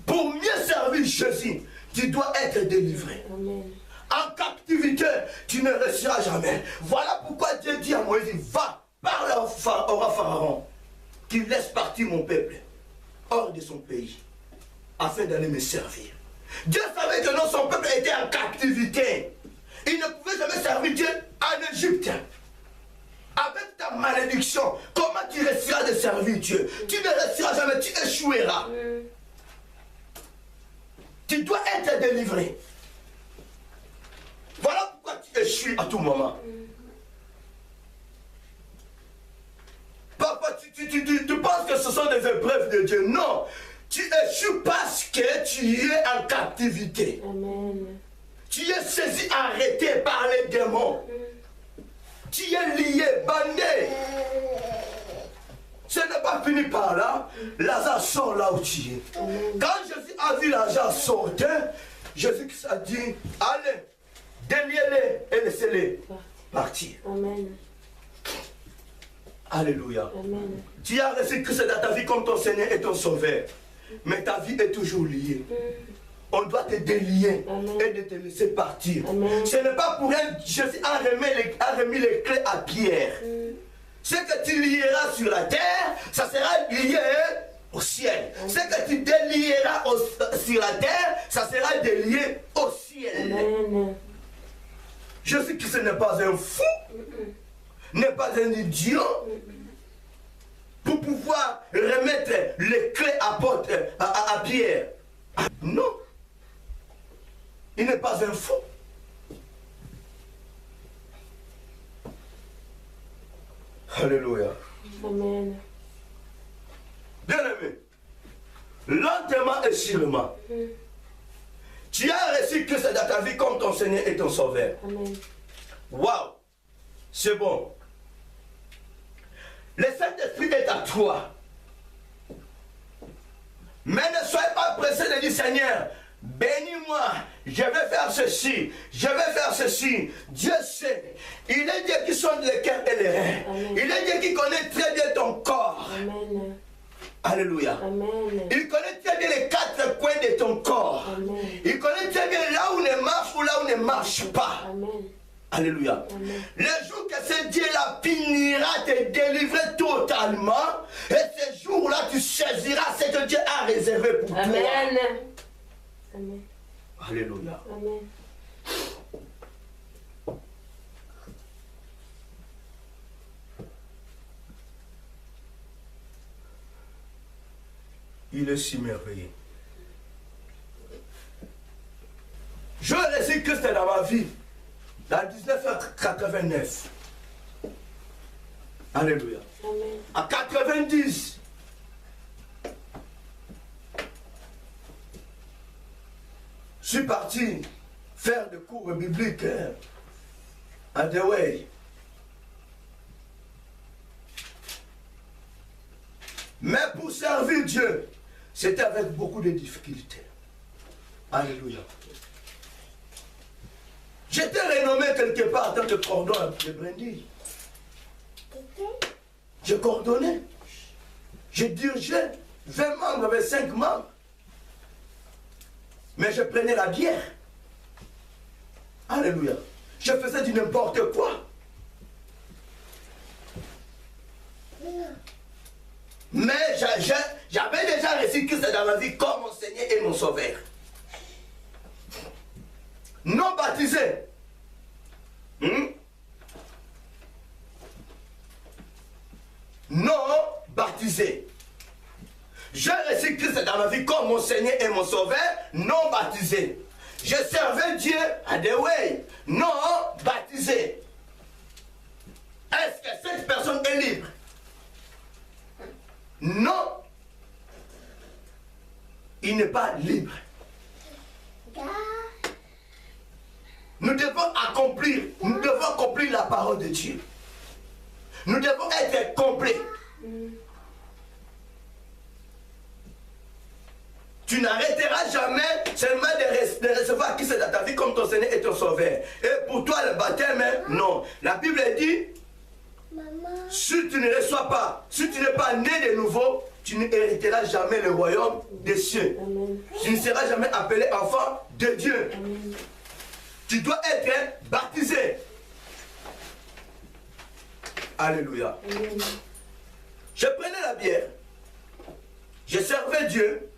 Pour mieux servir Jésus, tu dois être délivré. Amen. En captivité, tu ne resteras jamais. Voilà pourquoi Dieu dit à Moïse, va, parle au roi Pharaon, qu'il laisse partir mon peuple hors de son pays, afin d'aller me servir. Dieu savait que non, son peuple était en captivité. Il ne pouvait jamais servir Dieu en Égypte. Avec ta malédiction, comment tu resteras de servir Dieu? Tu ne resteras jamais, tu échoueras. Tu dois être délivré. Voilà pourquoi tu échoues à tout moment. Papa, tu penses que ce sont des épreuves de Dieu. Non. Tu échoues parce que tu es en captivité. Amen. Tu es saisi, arrêté par les démons. Tu es lié, bandé. Ce n'est pas fini par là. Lazare sort là où tu es. Quand Jésus a vu Lazare sortir, Jésus a dit, allez, déliez-les et laissez-les partir. Amen. Alléluia. Amen. Tu as reçu Christ dans ta vie comme ton Seigneur et ton Sauveur. Mais ta vie est toujours liée. On doit te délier. Amen. Et de te laisser partir. Amen. Ce n'est pas pour rien que Jésus a remis les clés à Pierre. Ce que tu lieras sur la terre, ça sera lié au ciel. Amen. Ce que tu délieras sur la terre, ça sera délié au ciel. Amen. Jésus-Christ n'est pas un fou, n'est pas un idiot, pour pouvoir remettre les clés à Pierre. Non. Il n'est pas un fou. Alléluia. Amen. Bien-aimé, lentement et sûrement, tu as reçu Christ dans ta vie comme ton Seigneur et ton Sauveur. Amen. Waouh, c'est bon. Le Saint-Esprit est à toi. Mais ne soyez pas pressé de dire, Seigneur, bénis-moi, je vais faire ceci, je vais faire ceci. Dieu sait. Il est Dieu qui sonde le cœur et les reins. Amen. Il est Dieu qui connaît très bien ton corps. Amen. Alléluia. Amen. Il connaît très bien les quatre coins de ton corps. Amen. Il connaît très bien là où ne marche ou là où ne marche pas. Amen. Alléluia. Amen. Le jour que ce Dieu-là finira te délivrer totalement, et ce jour-là, tu saisiras ce que Dieu a réservé pour toi. Amen. Amen. Alléluia. Amen. Il est si merveilleux. Je reçu Christ dans ma vie, dans 1989. Alléluia. Amen. En 90, je suis parti faire des cours bibliques à Dewey. Mais pour servir Dieu, c'était avec beaucoup de difficultés. Alléluia. J'étais renommé quelque part en tant que cordon de brindille. Je coordonnais. Je dirigeais 20 membres, 25 membres. Mais je prenais la bière. Alléluia. Je faisais du n'importe quoi. Mais j'avais déjà reçu Christ dans ma vie comme mon Seigneur et mon Sauveur. Non baptisé. Non baptisé. J'ai reçu Christ dans ma vie comme mon Seigneur et mon Sauveur, non baptisé. Je servais Dieu à des way, non baptisé. Est-ce que cette personne est libre? Non. Il n'est pas libre. Nous devons accomplir la parole de Dieu. Nous devons être complets. Tu n'arrêteras jamais seulement de recevoir Christ dans ta vie comme ton Seigneur et ton Sauveur. Et pour toi, le baptême, non. La Bible dit, si tu ne reçois pas, si tu n'es pas né de nouveau, tu ne hériteras jamais le royaume des cieux. Amen. Tu ne seras jamais appelé enfant de Dieu. Amen. Tu dois être baptisé. Alléluia. Amen. Je prenais la bière. Je servais Dieu.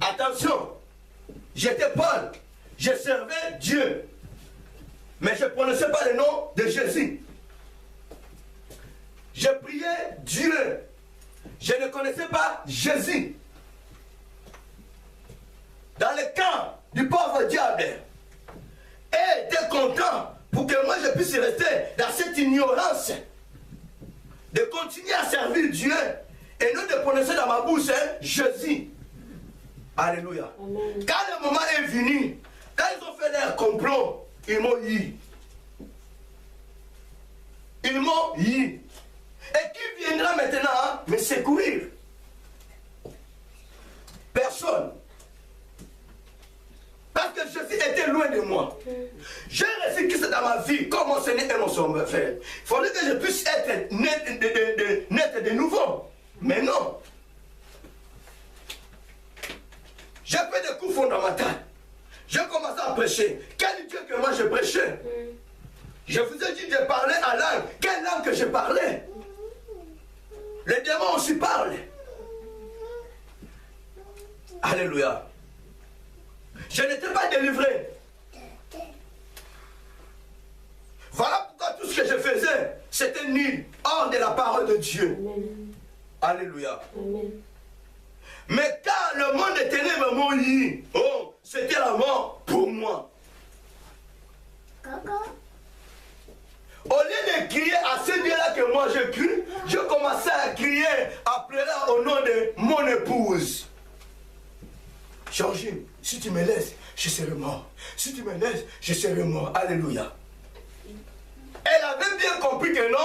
Attention, j'étais Paul. Je servais Dieu. Mais je ne prononçais pas le nom de Jésus. Je priais Dieu. Je ne connaissais pas Jésus. Dans le camp du pauvre diable. Et était content pour que moi je puisse rester dans cette ignorance. De continuer à servir Dieu. Et non de prononcer dans ma bouche Jésus. Alléluia. Amen. Quand le moment est venu, quand ils ont fait leur complot, ils m'ont eu. Ils m'ont eu. Et qui viendra maintenant me secourir? Personne. Parce que Jésus était loin de moi. J'ai reçu Christ dans ma vie comme mon Seigneur et mon Sauveur. Il fallait que je puisse être net de nouveau. Mais non. J'ai fait des coups fondamentaux. J'ai commencé à prêcher. Quel Dieu que moi je prêchais? Je vous ai dit de parler en langue. Quelle langue que je parlais? Les démons aussi parlent. Alléluia. Je n'étais pas délivré. Voilà pourquoi tout ce que je faisais, c'était nul, hors de la parole de Dieu. Amen. Alléluia. Amen. Mais quand le monde des ténèbres m'ont eu, oh, c'était la mort pour moi. Au lieu de crier à ce Dieu-là que moi je crie, je commençais à crier, à pleurer au nom de mon épouse. Georgine, si tu me laisses, je serai mort. Si tu me laisses, je serai mort. Alléluia. Elle avait bien compris que non,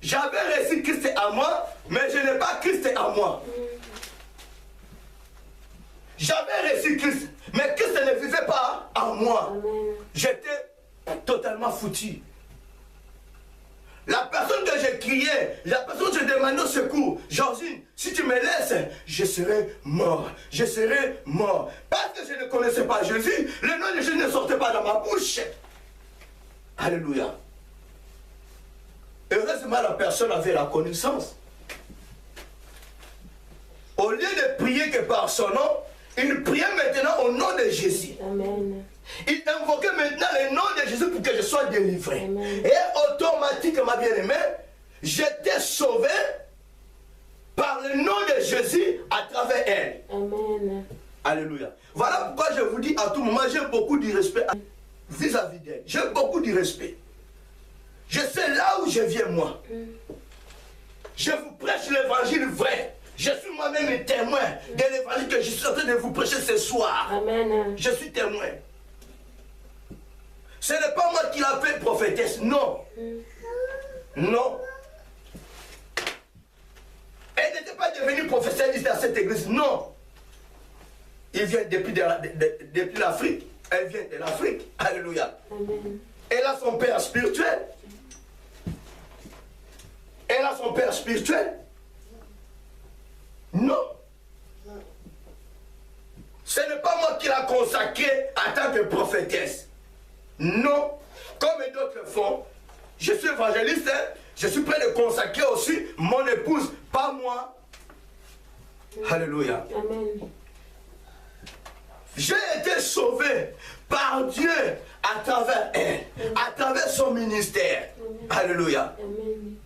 j'avais reçu Christ à moi, mais je n'ai pas Christ à moi. J'avais reçu Christ, mais Christ ne vivait pas en moi. J'étais totalement foutu. La personne que j'ai crié, la personne que je demandais au secours, Georgine, si tu me laisses, je serai mort. Je serai mort. Parce que je ne connaissais pas Jésus, le nom de Jésus ne sortait pas dans ma bouche. Alléluia. Heureusement, la personne avait la connaissance. Au lieu de prier que par son nom, il priait maintenant au nom de Jésus. Amen. Il invoquait maintenant le nom de Jésus pour que je sois délivré. Amen. Et automatiquement, bien-aimé, j'étais sauvé par le nom de Jésus à travers elle. Amen. Alléluia. Voilà pourquoi je vous dis à tout moment, j'ai beaucoup de respect vis-à-vis d'elle. J'ai beaucoup de respect. Je sais là où je viens moi. Je vous prêche l'évangile vrai. Je suis moi-même un témoin de l'évangile que je suis en train de vous prêcher ce soir. Amen. Je suis témoin. Ce n'est pas moi qui l'a fait prophétesse, non. Non. Elle n'était pas devenue prophétesse à cette église. Non. Il vient depuis l'Afrique. Elle vient de l'Afrique. Alléluia. Amen. Elle a son père spirituel. Elle a son père spirituel. Non. Ce n'est pas moi qui l'a consacré en tant que prophétesse. Non. Comme d'autres font. Je suis évangéliste. Hein? Je suis prêt de consacrer aussi mon épouse, pas moi. Alléluia. Amen. J'ai été sauvé par Dieu à travers elle, à travers son ministère. Alléluia. Amen.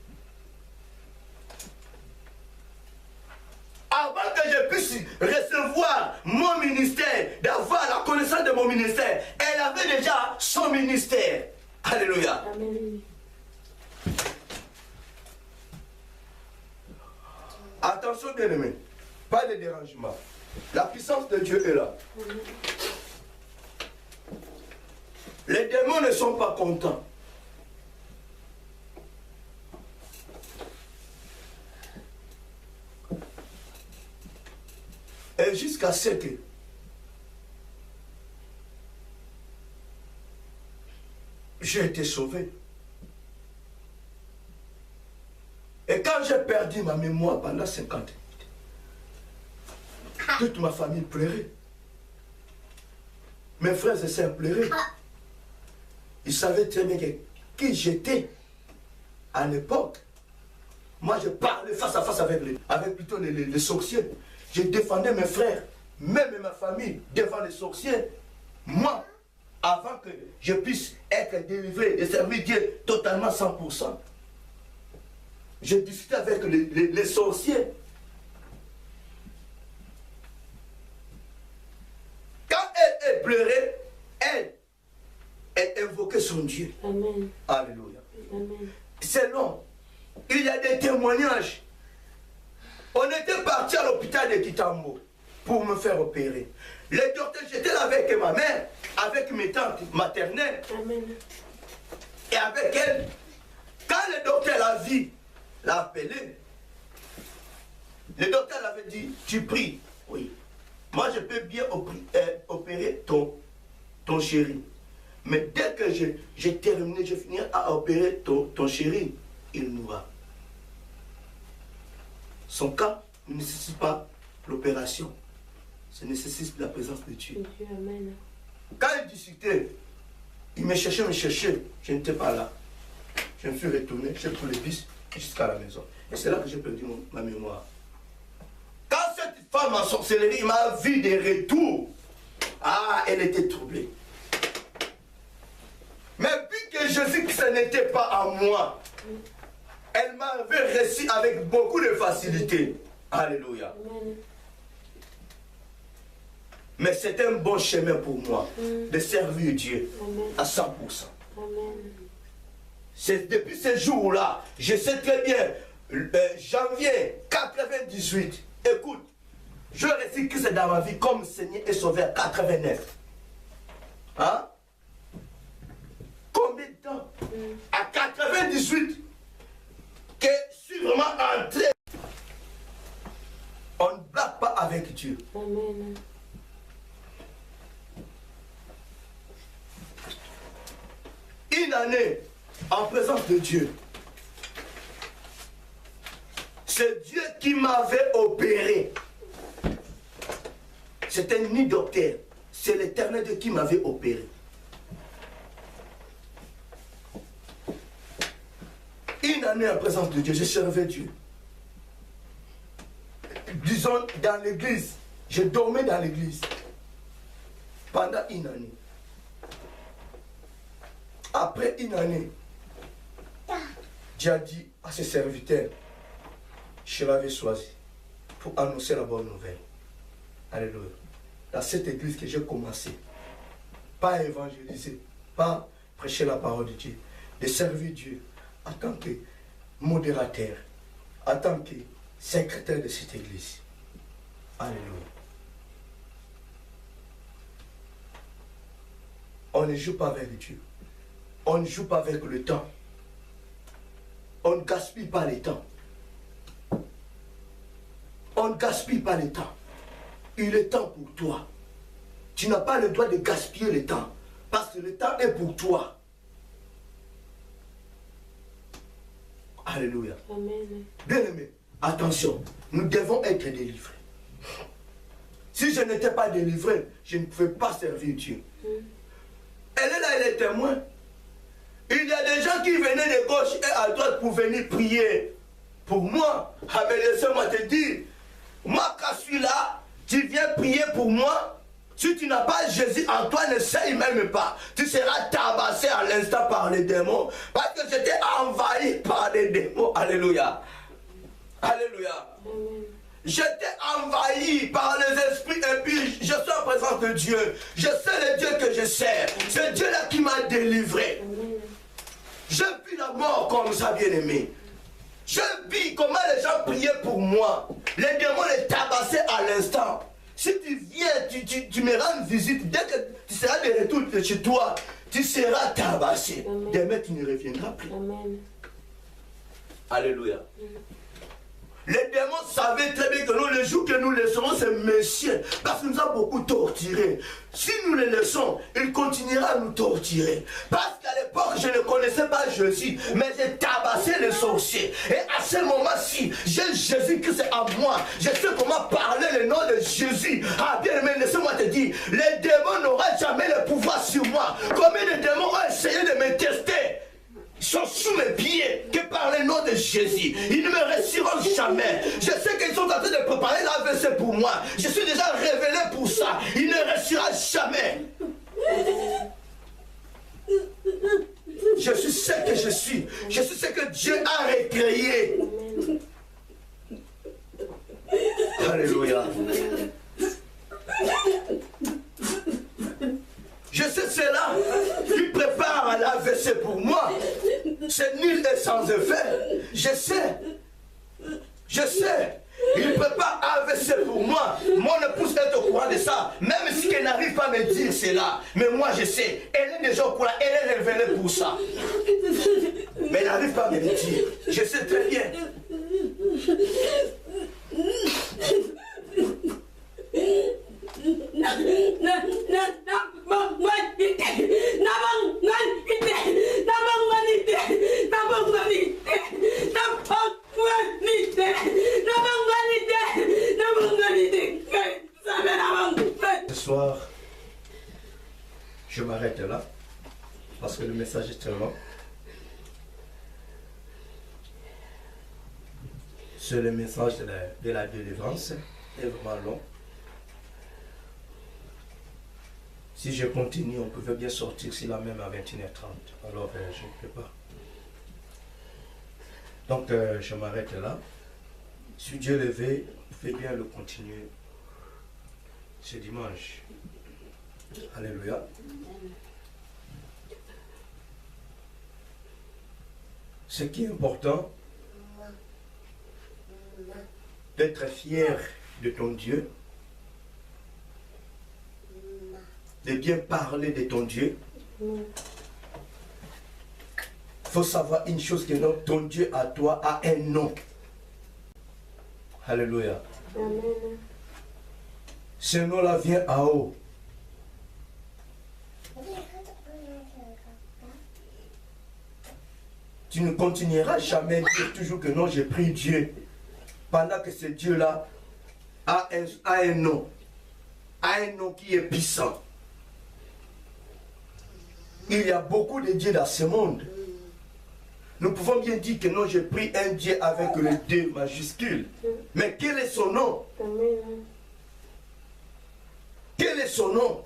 Avant que je puisse recevoir mon ministère, d'avoir la connaissance de mon ministère, elle avait déjà son ministère. Alléluia. Amen. Attention bien aimé, pas de dérangement. La puissance de Dieu est là. Amen. Les démons ne sont pas contents. Et jusqu'à ce que j'ai été sauvé. Et quand j'ai perdu ma mémoire pendant 50 minutes, toute ma famille pleurait. Mes frères et sœurs pleuraient. Ils savaient très bien qui j'étais à l'époque. Moi, je parlais face à face avec plutôt les sorciers. Je défendais mes frères, même ma famille, devant les sorciers. Moi, avant que je puisse être délivré et servir Dieu totalement 100%, je discutais avec les sorciers. Quand elle pleurait, elle invoquait son Dieu. Amen. Alléluia. Amen. C'est long. Il y a des témoignages. On était parti à l'hôpital de Kitambo pour me faire opérer. Les docteurs, j'étais là avec ma mère, avec mes tantes maternelles. Amen. Et avec elle, quand le docteur l'a vu, l'a appelé, le docteur l'avait dit, tu pries. Oui. Moi, je peux bien opérer ton chéri. Mais dès que j'ai terminé, je finirai à opérer ton chéri, il mourra. Son cas ne nécessite pas l'opération. Ça nécessite la présence de Dieu. Dieu, amen. Quand il discutait, il me cherchait. Je n'étais pas là. Je me suis retourné, j'ai pris le bus jusqu'à la maison. Et c'est là que j'ai perdu ma mémoire. Quand cette femme en sorcellerie m'a vu des retours, elle était troublée. Mais puis que Jésus-Christ n'était pas à moi, elle m'avait réussi avec beaucoup de facilité. Alléluia. Amen. Mais c'est un bon chemin pour moi de servir Dieu à 100%. Amen. C'est depuis ce jour-là, je sais très bien, janvier 98, écoute, je récite que c'est dans ma vie comme Seigneur et Sauveur 89. Hein? Combien de temps? À 98, que je suis vraiment entré. On ne blague pas avec Dieu. Amen. Une année en présence de Dieu. C'est Dieu qui m'avait opéré. C'était ni docteur. C'est l'Éternel Dieu qui m'avait opéré. Une année en présence de Dieu, je servais Dieu. Disons, dans l'église. Je dormais dans l'église. Pendant une année. Après une année, Dieu a dit à ses serviteurs, je l'avais choisi pour annoncer la bonne nouvelle. Alléluia. Dans cette église que j'ai commencé, pas évangéliser, pas prêcher la parole de Dieu, de servir Dieu en tant que modérateur, en tant que secrétaire de cette église. Alléluia. On ne joue pas avec Dieu. On ne joue pas avec le temps. On ne gaspille pas le temps. On ne gaspille pas le temps. Il est temps pour toi. Tu n'as pas le droit de gaspiller le temps. Parce que le temps est pour toi. Alléluia. Amen. Bien-aimés, attention, nous devons être délivrés. Si je n'étais pas délivré, je ne pouvais pas servir Dieu. Elle est là, elle est témoin. Il y a des gens qui venaient de gauche et à droite pour venir prier pour moi. Ah mais laissez-moi te dire, moi quand je suis là, tu viens prier pour moi. Si tu n'as pas Jésus en toi, n'essaye même pas. Tu seras tabassé à l'instant par les démons. Parce que j'étais envahi par les démons. Alléluia. Alléluia. Amen. J'étais envahi par les esprits et puis je suis en présence de Dieu. Je sais le Dieu que je sers. C'est Dieu-là qui m'a délivré. Amen. Je vis la mort comme ça, bien-aimé. Je vis comment les gens priaient pour moi. Les démons les tabassaient à l'instant. Si tu viens, tu me rends visite, dès que tu seras de retour chez toi, tu seras tabassé. Amen. Demain, tu ne reviendras plus. Amen. Alléluia. Les démons savaient très bien que nous, le jour que nous laisserons ces messieurs, parce qu'il nous a beaucoup torturés. Si nous les laissons, il continuera à nous torturer. Parce qu'à l'époque, je ne connaissais pas Jésus, mais j'ai tabassé les sorciers. Et à ce moment-ci, j'ai Jésus-Christ en moi. Je sais comment parler le nom de Jésus. Ah bien aimé, laissez-moi te dire, les démons n'auront jamais le pouvoir sur moi. Combien de démons ont essayé de me tester? Ils sont sous mes pieds que par le nom de Jésus. Ils ne me réussiront jamais. Je sais qu'ils sont en train de préparer l'AVC pour moi. Je suis déjà révélé pour ça. Il ne réussira jamais. Je suis ce que je suis. Je suis ce que Dieu a recréé. Alléluia. Je sais cela. Il prépare l'AVC pour moi. C'est nul et sans effet. Je sais. Je sais. Il prépare AVC pour moi. Mon épouse est au courant de ça. Même si elle n'arrive pas à me dire cela. Mais moi je sais. Elle est déjà au courant. Elle est révélée pour ça. Mais elle n'arrive pas à me le dire. Je sais très bien. Ce soir, je m'arrête là parce que le message est très long. C'est le message de la délivrance, est vraiment long. Si je continue, on pouvait bien sortir si la même à 21h30. Alors, je ne peux pas. Donc, je m'arrête là. Si Dieu le veut, vous pouvez bien le continuer ce dimanche. Alléluia. Ce qui est important, d'être fier de ton Dieu, de bien parler de ton Dieu. Il faut savoir une chose, que ton Dieu à toi a un nom. Alléluia. Amen. Ce nom-là vient en haut. Tu ne continueras jamais à dire toujours que non, j'ai pris Dieu. Pendant que ce Dieu-là a un nom. A un nom qui est puissant. Il y a beaucoup de dieux dans ce monde. Nous pouvons bien dire que non, j'ai pris un Dieu avec le D majuscule. Mais quel est son nom? Amen. Quel est son nom?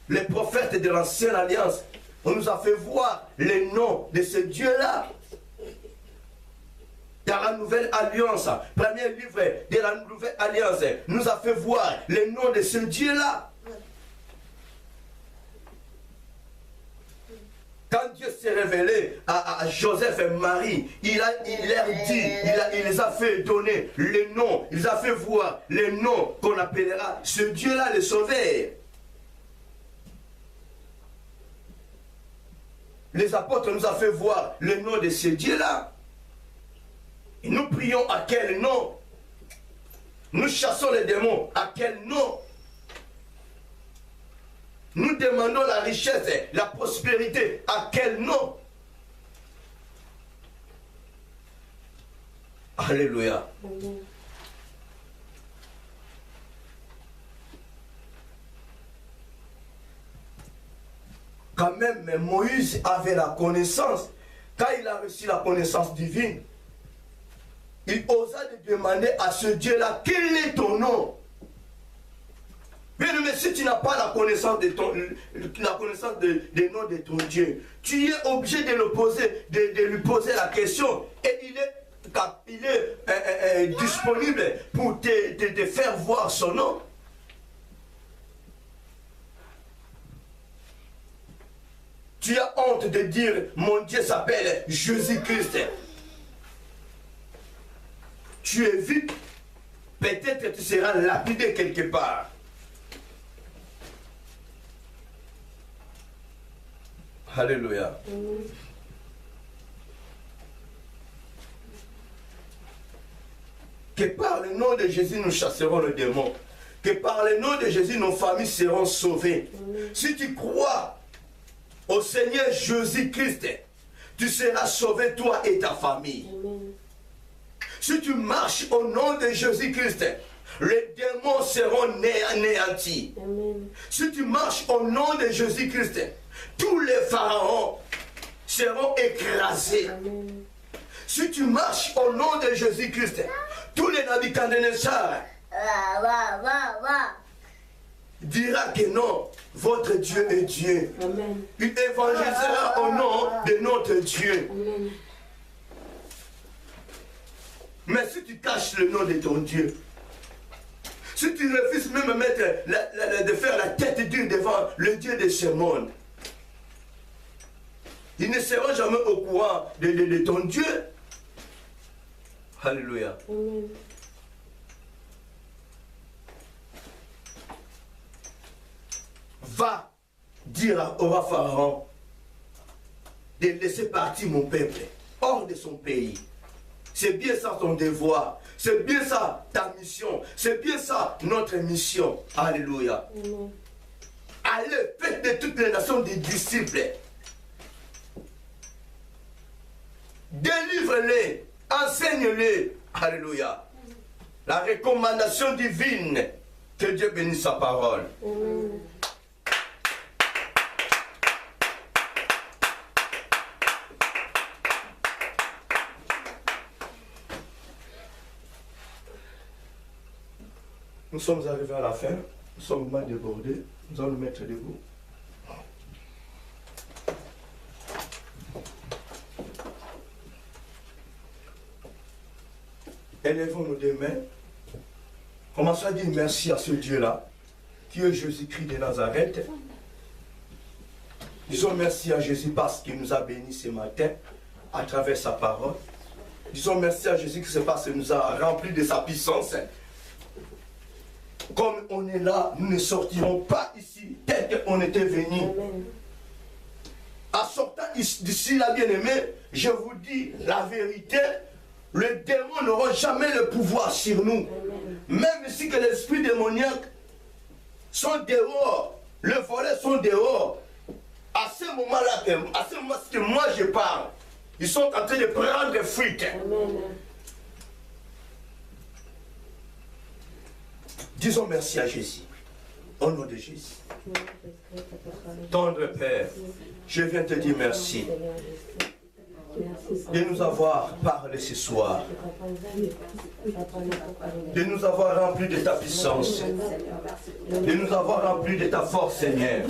Les prophètes de l'ancienne alliance, on nous a fait voir les noms de ce Dieu-là. Dans la nouvelle alliance, premier livre de la nouvelle alliance, nous a fait voir les noms de ce Dieu-là. Quand Dieu s'est révélé à Joseph et Marie, il leur dit, il les a fait donner les noms, il les a fait voir les noms qu'on appellera ce Dieu-là le Sauveur. les apôtres nous ont fait voir le nom de ce Dieu-là. Et nous prions à quel nom? Nous chassons les démons à quel nom? Nous demandons la richesse, la prospérité à quel nom? Alléluia. Amen. Quand même, Moïse avait la connaissance. Quand il a reçu la connaissance divine, il osa de demander à ce Dieu-là, quel est ton nom? Mais si tu n'as pas la connaissance de des noms de ton Dieu, tu es obligé de lui poser la question. Et il est disponible pour te faire voir son nom. Tu as honte de dire, mon Dieu s'appelle Jésus-Christ. Tu es vite, peut-être tu seras lapidé quelque part. Alléluia. Que par le nom de Jésus, nous chasserons le démon. Que par le nom de Jésus, nos familles seront sauvées. Si tu crois au Seigneur Jésus-Christ, tu seras sauvé, toi et ta famille. Amen. Si tu marches au nom de Jésus-Christ, les démons seront anéantis. Amen. Si tu marches au nom de Jésus-Christ, tous les pharaons seront écrasés. Amen. Si tu marches au nom de Jésus-Christ, tous les Nabucodonosor dira que non, votre Dieu est Dieu. Amen. Il évangélisera au nom de notre Dieu. Amen. Mais si tu caches le nom de ton Dieu, si tu refuses même de faire la tête dure devant le Dieu de ce monde, ils ne seront jamais au courant de ton Dieu. Alléluia. Amen. Va dire au roi Pharaon de laisser partir mon peuple hors de son pays. C'est bien ça ton devoir. C'est bien ça ta mission. C'est bien ça notre mission. Alléluia. Amen. Allez, faites de toutes les nations des disciples. Délivre-les. Enseigne-les. Alléluia. La recommandation divine. Que Dieu bénisse sa parole. Amen. Nous sommes arrivés à la fin, nous sommes mal débordés, nous allons nous mettre debout. Élevons nos deux mains, commençons à dire merci à ce Dieu-là, qui est Jésus-Christ de Nazareth. Disons merci à Jésus parce qu'il nous a bénis ce matin à travers sa parole. Disons merci à Jésus parce qu'il nous a remplis de sa puissance. Comme on est là, nous ne sortirons pas ici tel qu'on était venu. Amen. En sortant d'ici là, bien-aimé, je vous dis la vérité, les démons n'auront jamais le pouvoir sur nous. Amen. Même si que l'esprit démoniaque sont dehors, les volets sont dehors, à ce moment-là, à ce moment que moi je parle, ils sont en train de prendre fuite. Amen. Disons merci à Jésus. Au nom de Jésus. Tendre Père, je viens te dire merci de nous avoir parlé ce soir, de nous avoir remplis de ta puissance, de nous avoir remplis de ta force, Seigneur.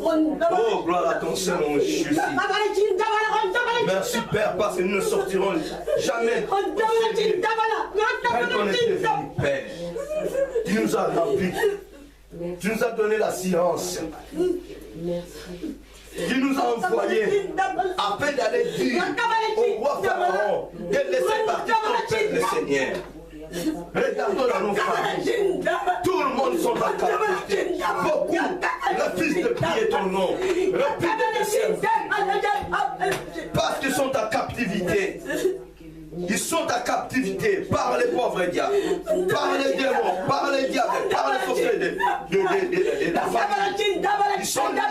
Oh, gloire à ton Seigneur Jésus. Merci Père, parce que nous ne sortirons jamais tel qu'on était venu, Père. Tu nous as remplis, tu nous as donné la science. Merci. Tu nous as envoyés afin d'aller dire au roi Pharaon de laisser partir ton peuple, Seigneur. Regardons dans nos familles. Tout le monde sont en captivité. Beaucoup refusent de prier ton nom. Refusent de te servir. Parce qu'ils sont en captivité. Ils sont en captivité par les pauvres diables, par les démons, par les diables, par les sorciers de la famille. Ils sont dans